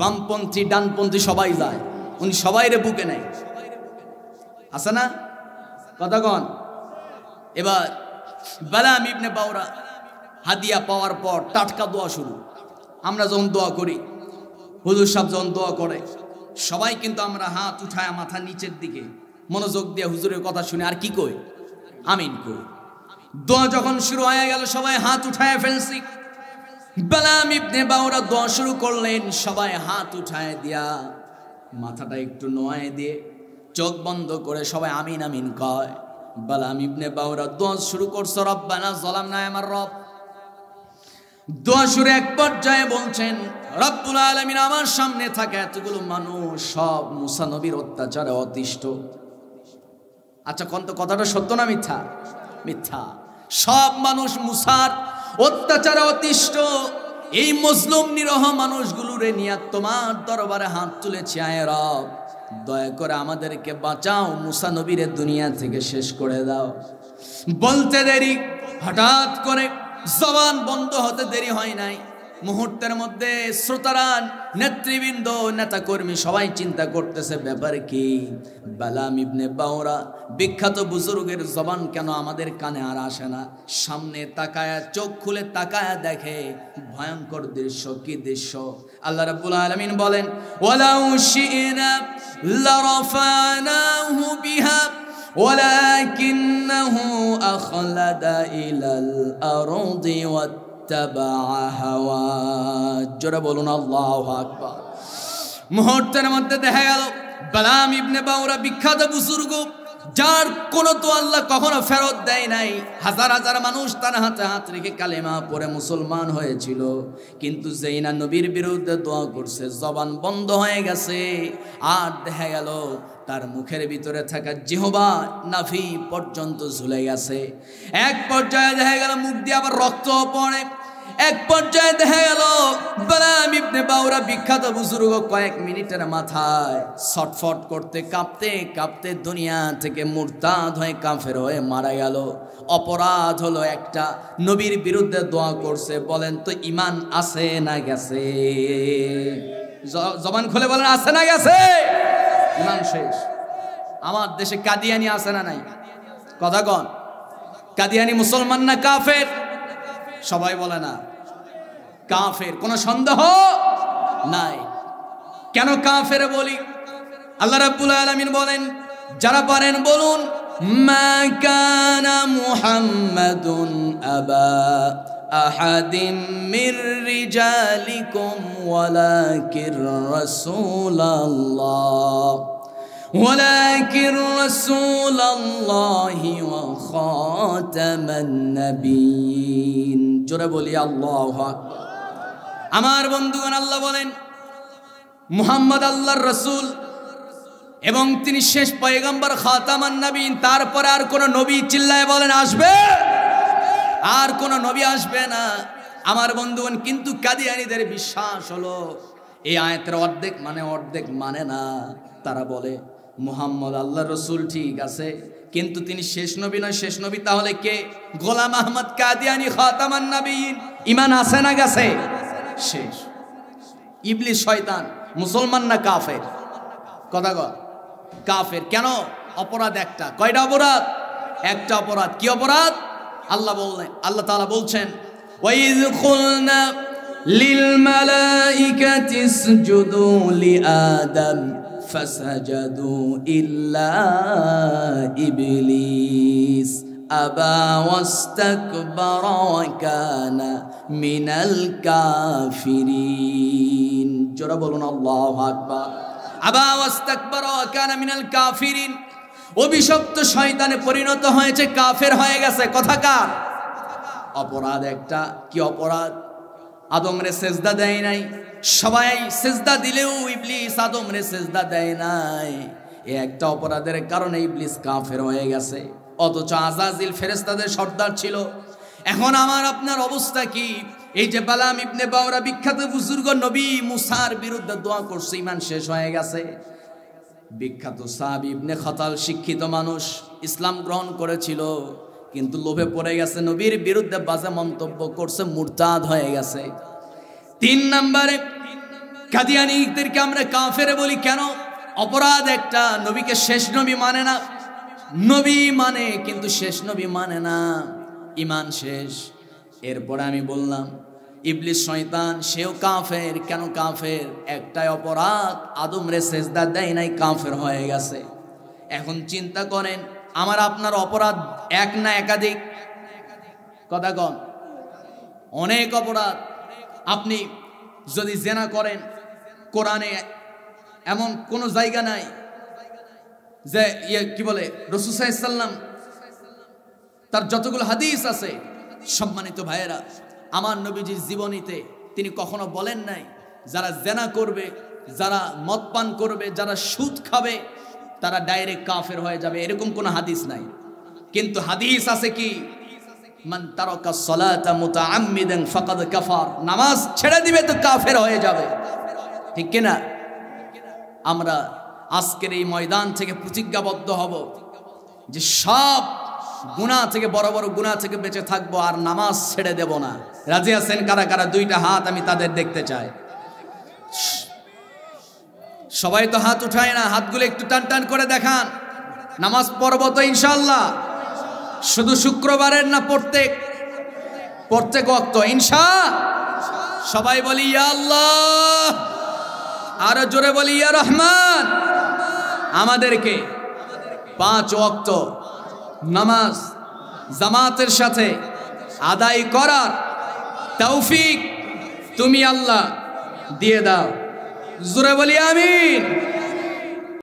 বামপন্থী ডানপন্থী সবাই যায়, উনি সবাইরে বুকে নেয়, আছে না? কথা কন। এবার বালাম ইবনে বাউরা হাদিয়া পাওয়ার পর টাটকা দোয়া শুরু। আমরা যখন দোয়া করি, হুজুর সাহেব যখন দোয়া করে, সবাই কিন্তু আমরা হাত উঠায় মাথা নিচের দিকে মনোযোগ দিয়ে হুজুরের কথা শুনে আর কি কই? আমিন কই। দোয়া যখন শুরু হয়ে গেল, সবাই হাত উঠায় ফেলছি। বালাম ইবনে বাউরা দোয়া শুরু করলেন, সবাই হাত উঠায় দিয়া মাথাটা একটু নোয়ায় দিয়ে চোখ বন্ধ করে সবাই আমিন আমিন কয়। বালাম ইবনে বাউরা দোয়া শুরু করছে, রব্বানা যালামনা, আমার রব। দোয়া শুরু এক পর্যায়ে বলছেন, রব্বুল আলামিন, আমার সামনে থাকে এতগুলো মানুষ সব মুসা নবীর অত্যাচারে অতিষ্ঠ। আচ্ছা কোন তো কথাটা সত্য না মিথ্যা? মিথ্যা। সব মানুষ মুসার অত্যাচারে অতিষ্ঠ। এই মজলুম নিরহ মানুষগুলোরে নিয়ে তোমার দরবারে হাত তুলেছি, আয় রব, দয়া করে আমাদেরকে বাঁচাও, মুসা নবীরে দুনিয়া থেকে শেষ করে দাও। বলতে দেরি, হঠাৎ করে জবান বন্ধ হতে দেরি হয় নাই, মুহূর্তের মধ্যে শ্রোতারা, নেতৃবৃন্দ, নেতাকর্মী সবাই চিন্তা করতেছে ব্যাপার কি, বালাম ইবনে বাওরা বিখ্যাত বুজুর্গের জবান কেন আমাদের কানে আর আসে না। সামনে তাকায়া, চোখ খুলে তাকায়া দেখে ভয়ঙ্কর দৃশ্য। কি দৃশ্য? আল্লাহ রাব্বুল আলামিন বলেন, ওয়ালাউ শি'না লারাফানাহু বিহা ওয়ালাকিন্নাহু আখলাদা ইলাল আরদি ওয়াত্তাবাআ হাওয়া। জোরে বলুন আল্লাহু আকবার। মুহূর্তের মধ্যে দেখা গেল বালাম ইবনে বাওরা বিখ্যাত বুজুর্গ, যার কোনো তো আল্লাহ কখনো ফেরত দেয় নাই। হাজার হাজার মানুষ তার হাতে হাত রেখে কালেমা পড়ে মুসলমান হয়েছিল, কিন্তু যেই না নবীর বিরুদ্ধে দোয়া করছে, জবান বন্ধ হয়ে গেছে। আর দেখা গেল তার মুখের ভিতরে থাকা জিহবা নাভি পর্যন্ত ঝুলে গেছে। এক পর্যায়ে দেখা গেল মুখ দিয়ে আবার রক্ত পড়ে। এক পর্যায়ে দেখা গেল বালাম ইবনে বাওরা বিখ্যাত বুজুর্গ কয়েক মিনিটের মাথায় ছটফট করতে, কাঁপতে কাঁপতে দুনিয়া থেকে মুরতাদ হয়ে কাফের হয়ে মারা গেল। অপরাধ হলো একটা, নবীর বিরুদ্ধে দোয়া করছে। বলেন তো ঈমান আছে না গেছে? জবান খুলে বলেন, আছে না গেছে? ঈমান শেষ। আমার দেশে কাদিয়ানি আছে না নাই? কথা কন, কাদিয়ানি মুসলমান না কাফের? সবাই বলে না কাফের, কোনো সন্দেহ নাই। কেন কাফের বলি? আল্লাহ রাব্বুল আলামিন বলেন, যারা পারেন বলুন, মা কানা মুহাম্মাদুন আবা আহাদিম মির রিজালিকুম ওয়ালাকির রাসূলুল্লাহ ولكن رسول الله وخاتم النبيين। জোরে বলি আল্লাহু আকবার। আমার বন্ধুগণ, আল্লাহ বলেন মুহাম্মদ আল্লাহর রাসূল এবং তিনি শেষ পয়গম্বর, খাতামান নবীন। তারপরে আর কোন নবী, চিল্লায় বলেন, আসবে? আর কোন নবী আসবে না। আমার বন্ধুগণ, কিন্তু কাদিয়ানীদের বিশ্বাস হলো এই আয়াতের অর্ধেক মানে না। তারা বলে মুহাম্মদ আল্লাহর রাসূল ঠিক আছে, কিন্তু তিনি শেষ নবী নয়। শেষ নবী তাহলে কে? গোলাম আহমদ কাদিয়ানী, খাতামান নবীন। ঈমান আছে না গেছে? শেষ। ইবলিস শয়তান মুসলমান না কাফের? কথা কর, কাফের। কেন? অপরাধ একটা। কয়টা অপরাধ? একটা অপরাধ। কি অপরাধ? আল্লাহ বললেন, আল্লাহ তাআলা বলছেন, ওয়াইয কুলনা লিল মালাইকাতি ইসজুদু লিআদম ফাসাজাদু ইল্লা ইবলিস আবা ওয়াস্তাকবারা ওয়া কানা মিনাল কাফিরিন। জোরে বলুন আল্লাহু আকবার। আবা ওয়াস্তাকবারা ওয়া কানা মিনাল কাফিরিন। অভিশপ্ত শয়তানে পরিণত হয়েছে, কাফের হয়ে গেছে। কথা কার? অপরাধ একটা। কি অপরাধ? আদমরে সেজদা দেয় নাই। সবাই সেজদা দিলেও ইবলিস আদমরে সেজদা দেয় নাই। এই একটা অপরাধের কারণে ইবলিস কাফের হয়ে গেছে। অথচ আজাজিল ফেরেশতাদের সর্দার ছিল। এখন আমার আপনার অবস্থা কি? এই যে বালাম ইবনে বাওরা বিখ্যাত বুজুর্গ, নবী মুসার বিরুদ্ধে দোয়া করছে, ঈমান শেষ হয়ে গেছে। বিখ্যাত সাহাবী ইবনে খাতাল, শিক্ষিত মানুষ, ইসলাম গ্রহণ করেছিল, কিন্তু লোভে পড়ে গেছে, নবীর বিরুদ্ধে বাজে মন্তব্য করছে, মুরতাদ হয়ে গেছে। 3 নম্বরে কাদিয়ানীদেরকে আমরা কাফের বলি কেন? অপরাধ একটা, নবীকে শেষ নবী মানে না। নবী মানে, কিন্তু শেষ নবী মানে না। ঈমান শেষ। এরপরে আমি বললাম ইবলিস শয়তান, সেও কাফের। কেন কাফের? একটাই অপরাধ, আদমরে সেজদা দেয় নাই, কাফের হয়ে গেছে। এখন চিন্তা করেন, আমার আপনার অপরাধ এক না একাধিক? কথা কন, অনেক অপরাধ। আপনি যদি জেনা করেন, কোরআনে এমন কোন জায়গা নাই যে কি বলে, রাসূল সাল্লাল্লাহু আলাইহি ওয়াসাল্লাম তার যতগুলো হাদিস আছে, সম্মানিত ভাইয়েরা, আমার নবীজির জীবনীতে তিনি কখনো বলেন নাই যারা জেনা করবে, যারা মদ পান করবে, যারা সুদ খাবে, তারা ডাইরেক্ট কাফের হয়ে যাবে, এরকম কোনো হাদিস নাই। কিন্তু হাদিস আছে কি, মান তারাকা সালাতা মুতাআম্মিদান ফাকাদ কাফার, নামাজ ছেড়ে দিবে তো কাফের হয়ে যাবে। ঠিক কি না? আমরা আজকের এই ময়দান থেকে প্রতিজ্ঞাবদ্ধ হব যে সব গুনাহ থেকে, বড় বড় গুনাহ থেকে বেঁচে থাকবো, আর নামাজ ছেড়ে দেব না। রাজি আছেন কারা কারা? দুইটা হাত আমি তাদের দেখতে চাই। সবাই তো হাত উঠায় না, হাতগুলো একটু টান টান করে দেখান। নামাজ পড়ব তো ইনশাআল্লাহ? শুধু শুক্রবারের না, প্রত্যেক ওয়াক্ত সবাই বলি ইয়া আল্লাহ, আরো জোরে বলি ইয়া রহমান। আমাদেরকে 5 ওয়াক্ত নামাজ জামাতের সাথে আদায় করার তৌফিক তুমি আল্লাহ দিয়ে দাও। জোরে বলি আমিন।